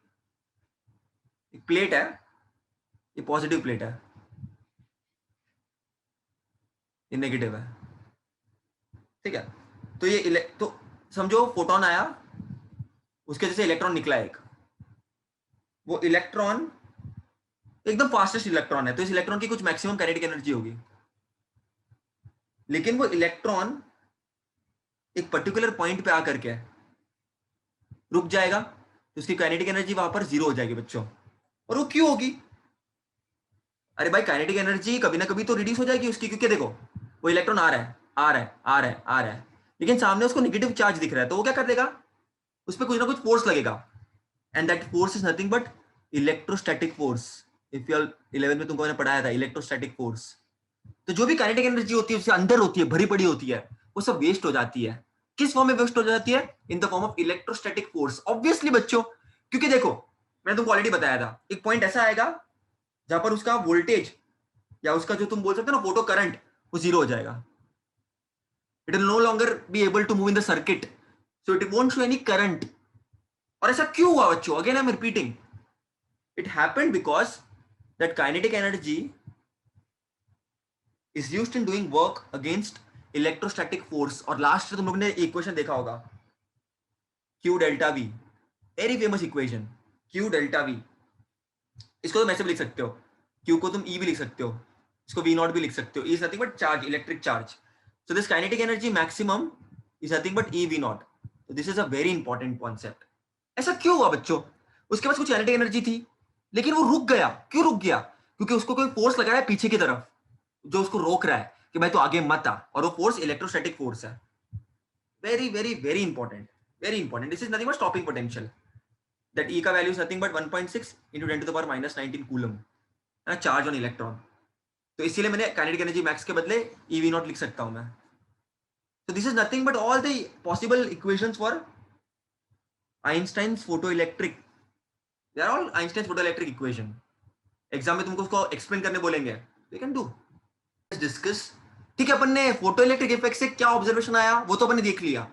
एक प्लेट है, ये पॉजिटिव प्लेट है, ये नेगेटिव है, ठीक है। तो ये तो समझो फोटोन आया, उसके जैसे इलेक्ट्रॉन निकला एक, वो इलेक्ट्रॉन एकदम फास्टेस्ट इलेक्ट्रॉन है, तो इस इलेक्ट्रॉन की कुछ मैक्सिमम काइनेटिक एनर्जी होगी, लेकिन वो इलेक्ट्रॉन एक पर्टिकुलर पॉइंट पे आकर के रुक जाएगा, तो उसकी काइनेटिक एनर्जी वहां पर जीरो हो जाएगी बच्चों। और वो क्यों होगी? अरे भाई काइनेटिक एनर्जी कभी ना कभी तो रिड्यूस हो जाएगी उसकी, क्योंकि देखो वो इलेक्ट्रॉन आ रहा है आ रहा है आ रहा है आ रहा है, लेकिन सामने उसको नेगेटिव चार्ज दिख रहा है, तो वो क्या कर देगा, उस पर कुछ ना कुछ फोर्स लगेगा, and that force is nothing but electrostatic force. If you 11 में तुमको मैंने पढ़ाया था इलेक्ट्रोस्टैटिक फोर्स। तो जो भी काइनेटिक एनर्जी होती है उससे अंदर होती है, भरी पड़ी होती है, वो सब वेस्ट हो जाती है। किस फॉर्म में वेस्ट हो जाती है? In the form of electrostatic force, obviously बच्चों, क्योंकि देखो मैंने तुमको ऑलरेडी बताया था, एक पॉइंट ऐसा आएगा जहां पर उसका वोल्टेज या उसका जो तुम बोल सकते हो ना फोटो करंट, वो जीरो हो जाएगा। It will no longer be able to move in the circuit, so it won't show any current. और ऐसा क्यों हुआ बच्चों? Again I am repeating, it happened because that kinetic energy is used in doing work against electrostatic force। और last तुम लोग ने equation देखा होगा Q delta V, very famous equation Q delta V। इसको तुम ऐसे भी लिख सकते हो, Q को तुम E भी लिख सकते हो, इसको V नॉट भी लिख सकते हो। E is nothing but charge, electric charge, so this kinetic energy maximum is nothing but E V not. so this is a very important concept। ऐसा क्यों हुआ बच्चों? उसके पास कुछ काइनेटिक एनर्जी थी, लेकिन वो रुक गया। क्यों रुक गया? क्योंकि उसको कोई फोर्स लगाया पीछे की तरफ जो उसको रोक रहा है कि भाई तू आगे मत आ, और वो फोर्स इलेक्ट्रोस्टैटिक फोर्स है। Very very very important, very important. This is nothing but stopping potential, that E का value is nothing but 1.6 into 10 to the power minus 19 coulomb, है ना, चार्ज ऑन इलेक्ट्रॉन। तो इसीलिए मैंने काइनेटिक एनर्जी मैक्स के बदले EV not लिख सकता हूं मैं। तो this is nothing but all the possible equations for Einstein's photoelectric, they are all Einstein's photoelectric equation. Exam में तुमको उसको एक्सप्लेन करने बोलेंगे, यू कैन डू। डिस्कस ठीक है, अपन ने फोटो इलेक्ट्रिक इफेक्ट से क्या ऑब्जर्वेशन आया वो तो अपन ने देख लिया,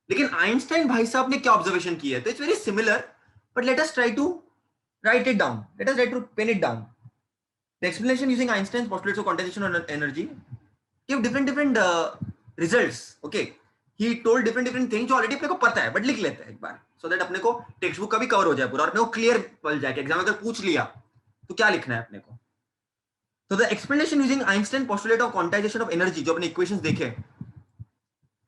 लेकिन आइंस्टाइन भाई साहब ने क्या ऑब्जर्वेशन की है, तो it's very similar, but let us try to write it down. Let us try to pen it down. The explanation using Einstein's postulates of quantization of energy give different results. Okay, he told different things जो already अपने को पता है, but लिख लेते हैं एक बार, so that अपने को टेक्स्ट बुक का भी कवर हो जाए पूरा, और अपने को क्लियर पड़ जाए कि एग्जाम अगर पूछ लिया तो क्या लिखना है अपने को. So the explanation using Einstein postulate of quantization of energy, जो अपने इक्वेशंस देखे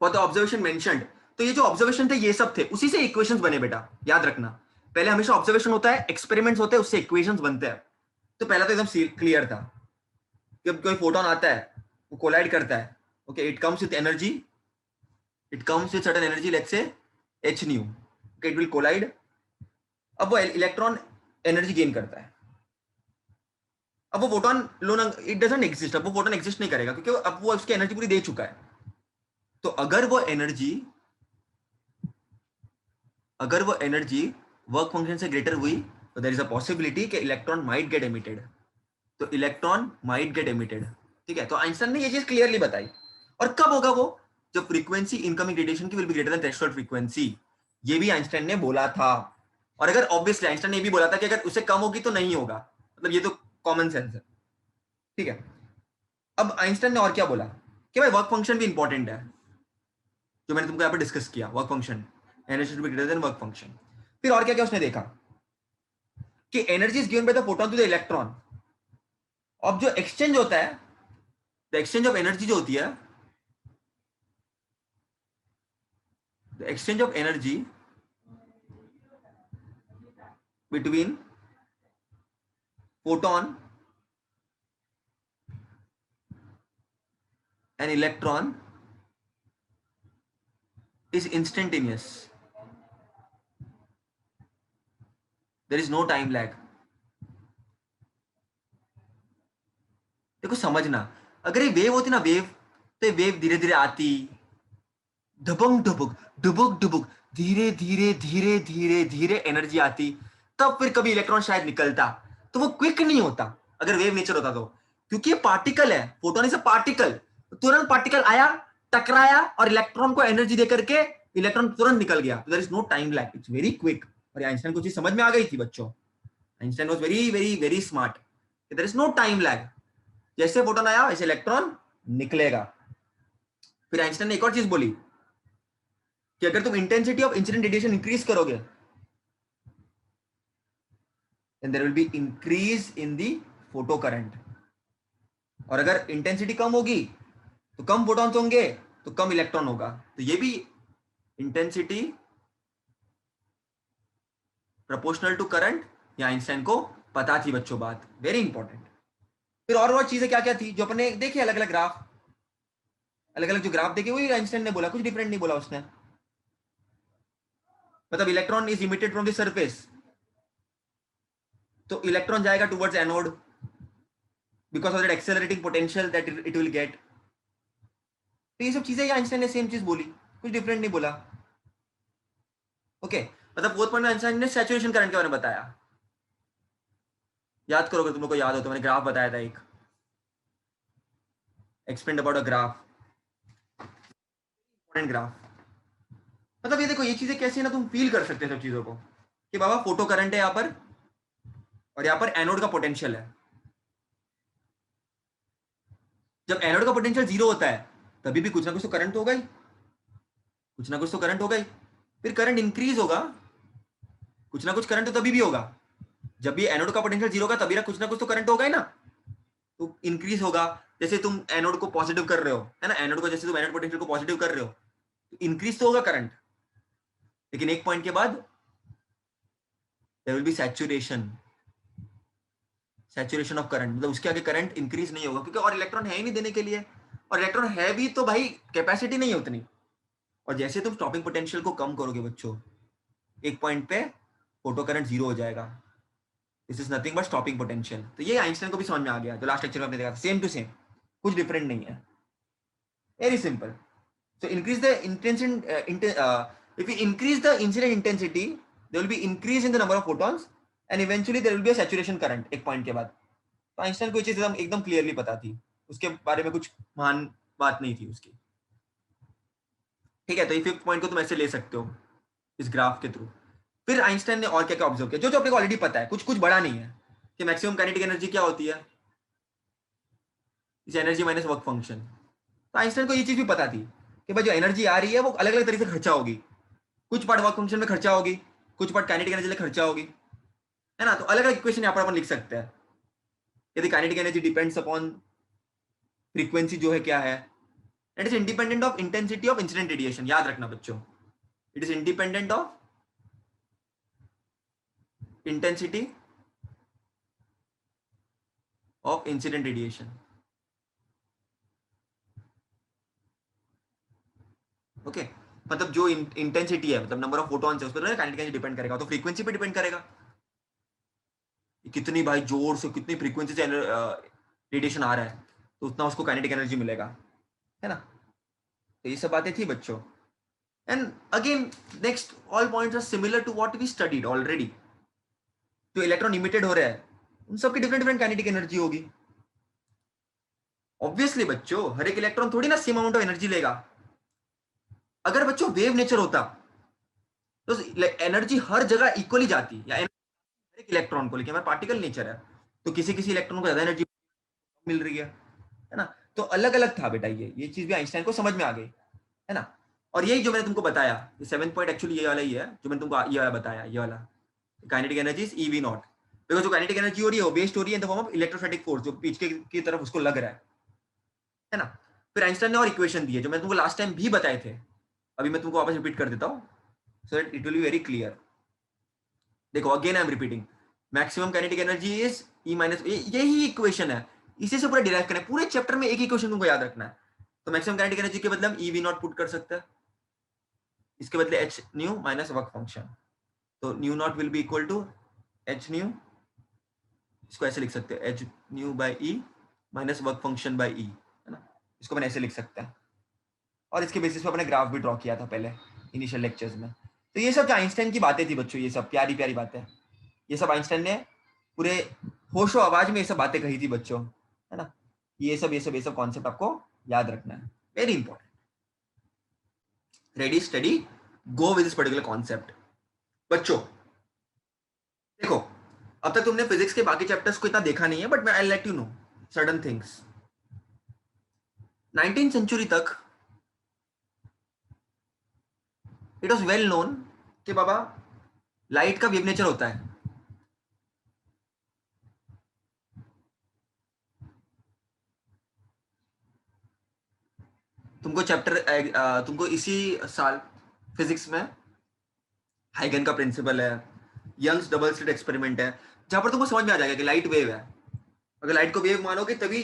for the observation mentioned, तो ये जो ऑब्जर्वेशन थे ये सब थे, उसी से इक्वेशंस बने बेटा, याद रखना. पहले हमेशा ऑब्जर्वेशन होता है, एक्सपेरिमेंट्स होते हैं, उससे इक्वेशंस बनते हैं. तो पहला तो एकदम क्लियर था, जब कोई फोटोन आता है वो कोलाइड करता है, okay, it comes with energy, it comes with certain energy, let's say h nu, okay, it will collide. अब वो इलेक्ट्रॉन एनर्जी गेन करता है, अब वो फोटोन इट डजंट एग्जिस्ट, अब वो फोटोन एग्जिस्ट नहीं करेगा क्योंकि अब वो उसकी एनर्जी पूरी दे चुका है. तो अगर वो एनर्जी वर्क फंक्शन से ग्रेटर हुई, तो देयर इज अ पॉसिबिलिटी कि इलेक्ट्रॉन माइट गेट एमिटेड, तो इलेक्ट्रॉन माइट गेट एमिटेड. ठीक है, तो आइंस्टाइन ने ये चीज क्लियरली बताई. और कब होगा वो, जब फ्रीक्वेंसी इनकमिंग रेडिएशन की will be greater then threshold frequency. ये भी आइंस्टाइन ने बोला था, और अगर ऑब्वियसली आइंस्टाइन ने भी बोला था कि अगर उससे कम होगी तो नहीं होगा, मतलब ये तो कॉमन सेंस है. ठीक है, अब आइंस्टाइन ने और क्या बोला कि भाई वर्क फंक्शन भी इंपॉर्टेंट है, जो मैंने तुमको यहाँ पर डिस्कस किया, work function, energy should be greater than work function. फिर और क्या क्या उसने देखा कि energy is given by the photon to the electron. अब जो एक्सचेंज होता है, द एक्सचेंज ऑफ एनर्जी जो होती है, the exchange of energy between photon and electron is instantaneous. There is no time lag. देखो समझना, अगर ये वेव होती ना वेव, तो ये वेव धीरे धीरे आती, डबंग डबुक डुबुक डुबुक, धीरे धीरे धीरे धीरे धीरे एनर्जी आती, तब फिर कभी इलेक्ट्रॉन शायद निकलता. तो वो क्विक नहीं होता अगर वेव नेचर होता तो, क्योंकि ये पार्टिकल है, फोटोन इज अ पार्टिकल. तुरंत पार्टिकल आया, टकराया, और इलेक्ट्रॉन को एनर्जी देकर के इलेक्ट्रॉन तुरंत निकल गया. There is no time lag, it's very quick. और आइंस्टाइन को चीज समझ में आ गई थी बच्चों. Einstein was very very very smart. There is no time lag, जैसे फोटोन आया वैसे इलेक्ट्रॉन निकलेगा. फिर आइंस्टाइन ने एक और चीज बोली कि अगर तुम intensity of incident radiation increase करोगे, then there will be increase in the photo current. और अगर इंटेंसिटी कम होगी तो कम फोटॉन्स होंगे, तो कम इलेक्ट्रॉन होगा. तो ये भी इंटेंसिटी प्रोपोर्शनल टू करंट, या आइंस्टाइन को पता थी बच्चों बात, वेरी इंपॉर्टेंट. फिर और चीजें क्या क्या थी जो अपने देखे, अलग अलग ग्राफ, अलग अलग जो ग्राफ देखे वही आइंस्टाइन ने बोला, कुछ डिफरेंट नहीं बोला उसने. मतलब electron is emitted from the surface, तो इलेक्ट्रॉन जाएगा towards anode because of that accelerating potential that it will get. तो ये सब चीजें आइंस्टाइन ने सेम चीज बोली, कुछ डिफरेंट नहीं बोला. ओके, मतलब फोर्थ पॉइंट में आइंस्टाइन ने सैचुरेशन करंट के बारे में बताया. याद करोगे, तुम लोग को याद हो तो मैंने ग्राफ बताया था एक, explain about a graph, important graph. मतलब ये देखो, ये चीजें कैसी है ना, तुम फील कर सकते हो सब चीजों को कि बाबा फोटो करंट है यहाँ पर, और यहाँ पर एनोड का पोटेंशियल है. जब एनोड का पोटेंशियल जीरो होता है तभी भी कुछ ना कुछ तो करंट होगा ही, कुछ ना कुछ तो करंट होगा ही. फिर करंट इंक्रीज होगा, कुछ ना कुछ करंट तो तभी भी होगा. जब भी एनोड का पोटेंशियल जीरो होगा तभी ना कुछ तो करंट होगा ही ना. तो इंक्रीज होगा, जैसे तुम एनोड को पॉजिटिव कर रहे हो, है ना, एनोड को जैसे तुम एनोड पोटेंशियल को पॉजिटिव कर रहे हो, तो इंक्रीज तो होगा करंट. लेकिन एक पॉइंट के बाद there will be saturation of current, मतलब उसके आगे करंट इंक्रीज नहीं होगा, क्योंकि और इलेक्ट्रॉन है ही नहीं देने के लिए, और इलेक्ट्रॉन है भी तो भाई कैपेसिटी नहीं है उतनी. और जैसे तुम स्टॉपिंग पोटेंशियल को कम करोगे बच्चों, एक पॉइंट पे फोटो करंट जीरो हो जाएगा. This is nothing but stopping potential. तो ये आइंस्टाइन को भी समझ में आ गया, जो लास्ट लेक्चर में आपने देखा था, सेम टू सेम, कुछ डिफरेंट नहीं है, very simple. So increase the intensity. If we increase the incident intensity, there will be increase in the number of photons, and eventually there will be a saturation current एक point के बाद. तो Einstein को ये चीज एकदम clearly पता थी, उसके बारे में कुछ महान बात नहीं थी उसकी। ठीक है, तो ये फिफ्थ पॉइंट को तुम ऐसे ले सकते हो इस ग्राफ के थ्रू। फिर आइंस्टाइन ने और क्या क्या ऑब्जर्व किया, जो जो अपने को ऑलरेडी पता है, कुछ कुछ बड़ा नहीं है, कि मैक्सिमम काइनेटिक एनर्जी क्या होती है, इस एनर्जी माइनस वर्क फंक्शन। तो आइंस्टाइन को ये चीज भी पता थी कि भाई जो एनर्जी आ रही है वो अलग अलग तरीके से खर्चा होगी, कुछ पार्ट वर्क फंक्शन में खर्चा होगी, कुछ पार्ट काइनेटिक एनर्जी में खर्चा होगी, है ना। तो अलग अलग इक्वेशन यहाँ पर अपन लिख सकते हैं। यदि kinetic energy depends upon frequency जो है क्या है, it is independent of intensity of incident radiation. याद रखना बच्चों, it is independent of intensity of incident radiation. Okay, मतलब जो इंटेंसिटी है, मतलब नंबर ऑफ फोटॉन्स है, उस पर काइनेटिक एनर्जी डिपेंड करेगा, तो फ्रीक्वेंसी पे डिपेंड करेगा, कितनी भाई जोर से कितनी फ्रीक्वेंसी से रेडिएशन आ रहा है, तो उतना उसको काइनेटिक एनर्जी मिलेगा, है ना। तो ये सब बातें थी बच्चों। And again next all points are similar to what we studied already. जो इलेक्ट्रॉन इमिटेड हो रहा है उन सबकी डिफरेंट डिफरेंट काइनेटिक एनर्जी होगी। ऑब्वियसली बच्चों हर एक इलेक्ट्रॉन थोड़ी ना सेम अमाउंट ऑफ एनर्जी लेगा। अगर बच्चों वेव नेचर होता तो एनर्जी हर जगह इक्वली जाती, या हर एक इलेक्ट्रॉन को, लेकिन हमारा पार्टिकल नेचर है तो किसी किसी इलेक्ट्रॉन को ज्यादा एनर्जी मिल रही है ना। तो अलग अलग था बेटा, ये चीज भी आइंस्टाइन को समझ में आ गई, है ना। और यही जो मैंने तुमको बताया, ये 7 पॉइंट एक्चुअली ये वाला ही है जो मैंने तुमको ये वाला बताया, ये वाला kinetic energy is EV not. देखो जो काइनेटिक एनर्जी हो रही है वो बेस्ड हो रही है in the form of electrostatic force, जो पीछे की तरफ उसको लग रहा है ना। फिर आइंस्टाइन ने और इक्वेशन दी है जो मैं तुमको लास्ट टाइम भी बताए थे, अभी मैं तुमको वापस रिपीट कर देता हूँ so that it will be very clear. देखो again I am repeating, maximum kinetic energy is E minus, यही इक्वेशन है, इसी से पूरा डिराइव करना है, पूरे चैप्टर में एक इक्वेशन तुमको याद रखना है। तो मैक्सिमम काइनेटिक एनर्जी के बदले हम ई वी नॉट पुट कर सकते हैं, इसके बदले H nu minus work function, तो nu naught will be equal to H nu, इसको ऐसे लिख सकते हैं H nu by E minus work function by E, है ना। इसको मैंने ऐसे लिख सकता है, और इसके बेसिस पे अपने ग्राफ भी ड्रॉ किया था पहले इनिशियल लेक्चर्स में। तो ये सब आइंस्टाइन की बातें थी बच्चों, ये सब प्यारी प्यारी बातें, ये सब आइंस्टाइन ने पूरे होशो आवाज में ये सब बातें कही थी बच्चों, है ना। ये सब कॉन्सेप्ट आपको याद रखना है, very important. Ready steady go with this particular concept. बच्चों देखो अब तक तुमने फिजिक्स के बाकी चैप्टर्स को इतना देखा नहीं है, but I let you know certain things. 19th century तक इट वॉज वेल नोन कि बाबा लाइट का वेव नेचर होता है। तुमको तुमको इसी साल फिजिक्स में हाइगन का प्रिंसिपल है, यंग्स डबल स्लिट एक्सपेरिमेंट है, जहां पर तुमको समझ में आ जाएगा कि लाइट वेव है। अगर लाइट को वेव मानोगे तभी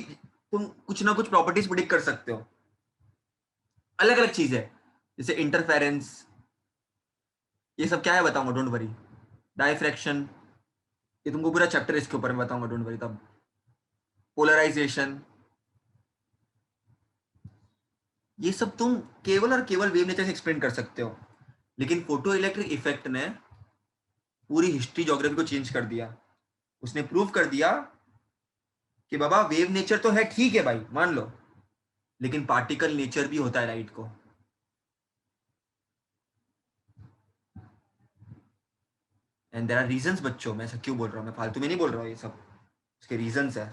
तुम कुछ ना कुछ प्रॉपर्टीज प्रिडिक्ट कर सकते हो। अलग अलग चीज है जैसे इंटरफेरेंस, ये सब क्या है बताऊंगा, डोंट वरी। डायफ्रैक्शन, ये तुमको पूरा चैप्टर इसके ऊपर में बताऊंगा, डोंट वरी। तब पोलराइजेशन, ये सब तुम केवल और केवल वेव नेचर से एक्सप्लेन कर सकते हो। लेकिन फोटो इलेक्ट्रिक इफेक्ट ने पूरी हिस्ट्री ज्योग्राफी को चेंज कर दिया। उसने प्रूव कर दिया कि बाबा वेव नेचर तो है, ठीक है भाई मान लो, लेकिन पार्टिकल नेचर भी होता है लाइट को। एंड देयर आर रीजंस बच्चों, मैं ऐसा क्यों बोल रहा हूँ, मैं फालतू में नहीं बोल रहा हूँ, ये सब उसके रीजंस है।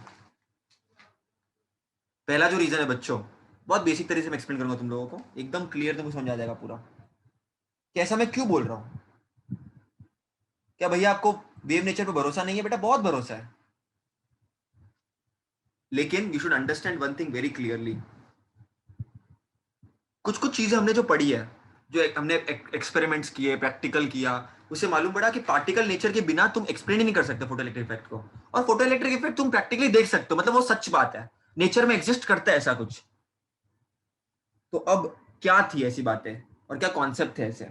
पहला जो रीजन है बच्चों, बहुत बेसिक तरीके से मैं एक्सप्लेन करूंगा तुम लोगों को, एकदम क्लियर तुमको समझ आ जाएगा पूरा कि ऐसा मैं क्यों बोल रहा हूँ। क्या भैया आपको वेव नेचर पे भरोसा नहीं है? बेटा बहुत भरोसा है, लेकिन you should understand one thing very clearly. कुछ कुछ चीजें हमने जो पढ़ी है, जो हमने एक्सपेरिमेंट्स किए, प्रैक्टिकल किया, उससे मालूम पड़ा कि पार्टिकल नेचर के बिना तुम एक्सप्लेन ही नहीं कर सकते फोटो इलेक्ट्रिक इफेक्ट को। और फोटो इलेक्ट्रिक इफेक्ट तुम प्रैक्टिकली देख सकते हो, मतलब वो सच बात है, नेचर में एग्जिस्ट करता है ऐसा कुछ। तो अब क्या थी ऐसी बातें और क्या कॉन्सेप्ट थे ऐसे?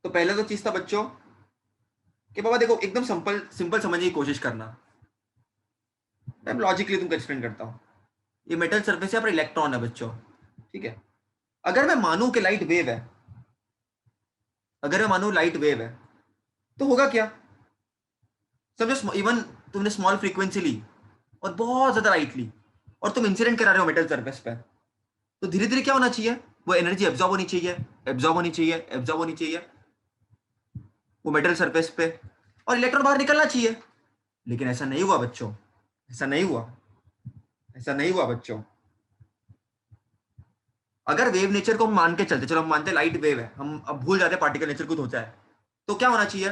तो पहले तो चीज था बच्चों कि बाबा देखो एकदम सिंपल सिंपल समझने की कोशिश करना, मैं लॉजिकली तुमको एक्सप्लेन करता हूँ। ये मेटल सरफेस है पर इलेक्ट्रॉन है बच्चों, ठीक है। अगर मैं मानूं कि लाइट वेव है, अगर मैं मानूं लाइट वेव है, तो होगा क्या? समझो इवन तुमने स्मॉल फ्रीक्वेंसी ली और बहुत ज्यादा लाइट ली, और तुम इंसिडेंट करा रहे हो मेटल सरफेस पे, तो धीरे धीरे क्या होना चाहिए, वो एनर्जी एब्जॉर्ब होनी चाहिए, एब्जॉर्ब होनी चाहिए, एब्जॉर्ब होनी चाहिए वो मेटल सरफेस पे, और इलेक्ट्रॉन बाहर निकलना चाहिए। लेकिन ऐसा नहीं हुआ बच्चों, ऐसा नहीं हुआ, ऐसा नहीं हुआ बच्चों। अगर वेव नेचर को हम मान के चलते, चलो हम मानते हैं लाइट वेव है, हम अब भूल जाते हैं पार्टिकल नेचर कुछ होता है, तो क्या होना चाहिए,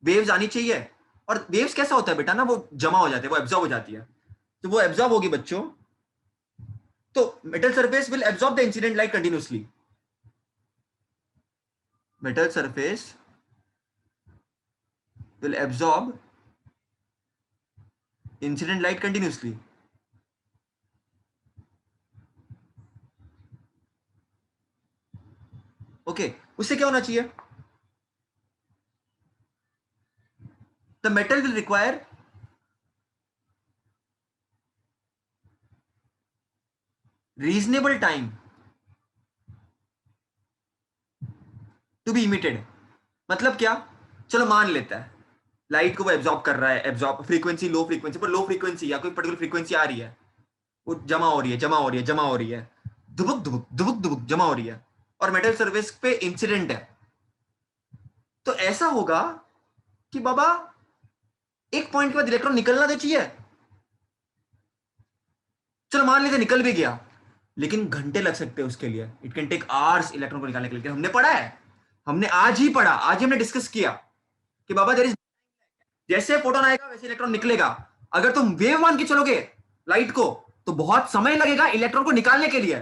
वेव्स आनी चाहिए। और वेव्स कैसा होता है बेटा ना, वो जमा हो जाते हैं, वो एब्जॉर्ब हो जाती है, तो वो एब्जॉर्ब होगी बच्चों, तो metal surface will absorb the incident light continuously, metal surface will absorb incident light continuously. Okay उससे क्या होना चाहिए, the metal will require reasonable time to be emitted. मतलब क्या, चलो मान लेता है लाइट को वो एब्जॉर्ब कर रहा है, एब्जॉर्ब फ्रीक्वेंसी लो फ्रीक्वेंसी पर, लो फ्रीक्वेंसी या कोई पर्टिकुलर फ्रीक्वेंसी आ रही है, वो जमा हो रही है, जमा हो रही है, जमा हो रही है, दुबुक दुबुक दुबुक दुबुक जमा हो रही है, और मेटल सर्फेस पे इंसिडेंट है। तो ऐसा होगा कि बाबा एक पॉइंट के बाद इलेक्ट्रॉन निकलना तो चाहिए, चलो मान लेते निकल भी गया, लेकिन घंटे लग सकते हैं उसके लिए, it can take hours electron को निकालने के लिए। हमने पढ़ा है, हमने आज ही पढ़ा, आज ही हमने डिस्कस किया कि बाबा देयर इज, जैसे फोटोन आएगा वैसे इलेक्ट्रॉन निकलेगा। अगर तुम वेव मान के चलोगे लाइट को, तो बहुत समय लगेगा इलेक्ट्रॉन को निकालने के लिए,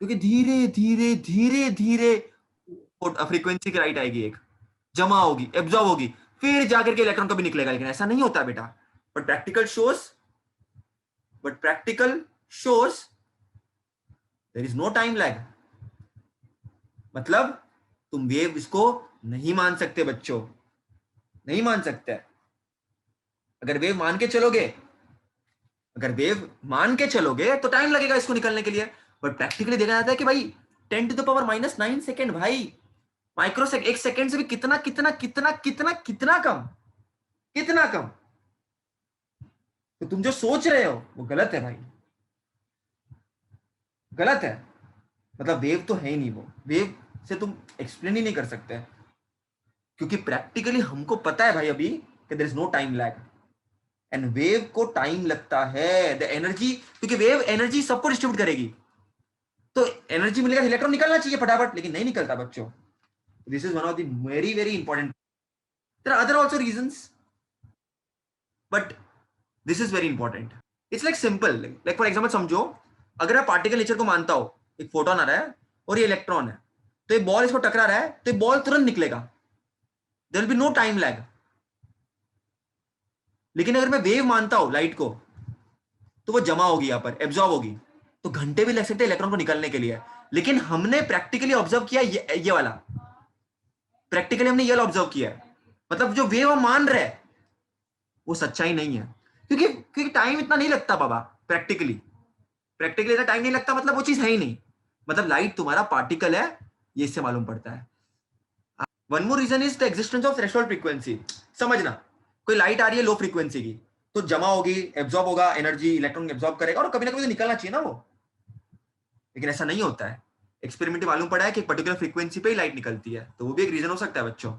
क्योंकि धीरे धीरे धीरे धीरे फ्रीक्वेंसी की लाइट आएगी, एक जमा होगी, एब्जॉर्ब होगी, फिर जाकर के इलेक्ट्रॉन कभी निकलेगा। लेकिन ऐसा नहीं होता बेटा, but practical shows, but practical shows there is no time lag. मतलब तुम वेव इसको नहीं मान सकते बच्चों, नहीं मान सकते। अगर वेव मान के चलोगे, अगर वेव मान के चलोगे तो टाइम लगेगा इसको निकलने के लिए, बट प्रैक्टिकली देखा जाता है कि भाई 10⁻⁹ भाई, माइक्रो सेकंड, एक सेकंड से भी कितना कितना कितना कितना कितना कम, कितना कम। तो तुम जो सोच रहे हो वो गलत है भाई, गलत है। मतलब वेव तो है ही नहीं, वो वेव से तुम एक्सप्लेन ही नहीं कर सकते, क्योंकि प्रैक्टिकली हमको पता है भाई अभी कि there is no time lag, and wave को टाइम लगता है, द एनर्जी, क्योंकि वेव एनर्जी सबको डिस्ट्रीब्यूट करेगी, तो एनर्जी मिलेगा, इलेक्ट्रॉन निकलना चाहिए फटाफट, लेकिन नहीं निकलता बच्चों। This is one of the very very important, there are other also reasons, but this is very important. It's like simple, like for example समझो, अगर आप पार्टिकल नेचर को मानता हो, एक फोटोन आ रहा है और ये इलेक्ट्रॉन है, तो ये बॉल इसको टकरा रहा है, तो ये बॉल तुरंत निकलेगा, there will be no time lag. लेकिन अगर मैं वेव मानता हूं लाइट को, तो वो जमा होगी, यहां पर एब्जॉर्ब होगी, तो घंटे भी लग सकते हैं इलेक्ट्रॉन को निकलने के लिए। लेकिन हमने प्रैक्टिकली ऑब्जर्व किया ये वाला, प्रैक्टिकली हमने ये वाला ऑब्जर्व किया है, मतलब जो वेव हम मान रहे हैं वो सच्चाई नहीं है, क्योंकि टाइम इतना नहीं लगता बाबा, प्रैक्टिकली, प्रैक्टिकली इतना टाइम नहीं लगता, मतलब वो चीज है ही नहीं, मतलब लाइट तुम्हारा पार्टिकल है, ये इससे मालूम पड़ता है। One more reason is the existence of threshold frequency. समझना, कोई लाइट आ रही है लो फ्रीक्वेंसी की, तो जमा होगी, एब्जॉर्ब होगा, एनर्जी इलेक्ट्रॉन एब्जॉर्ब करेगा, और कभी ना कभी तो निकलना चाहिए ना वो, लेकिन ऐसा नहीं होता है। एक्सपेरिमेंट मालूम पड़ा है कि एक पर्टिकुलर फ्रीक्वेंसी पे ही लाइट निकलती है, तो वो भी एक रीजन हो सकता है बच्चों।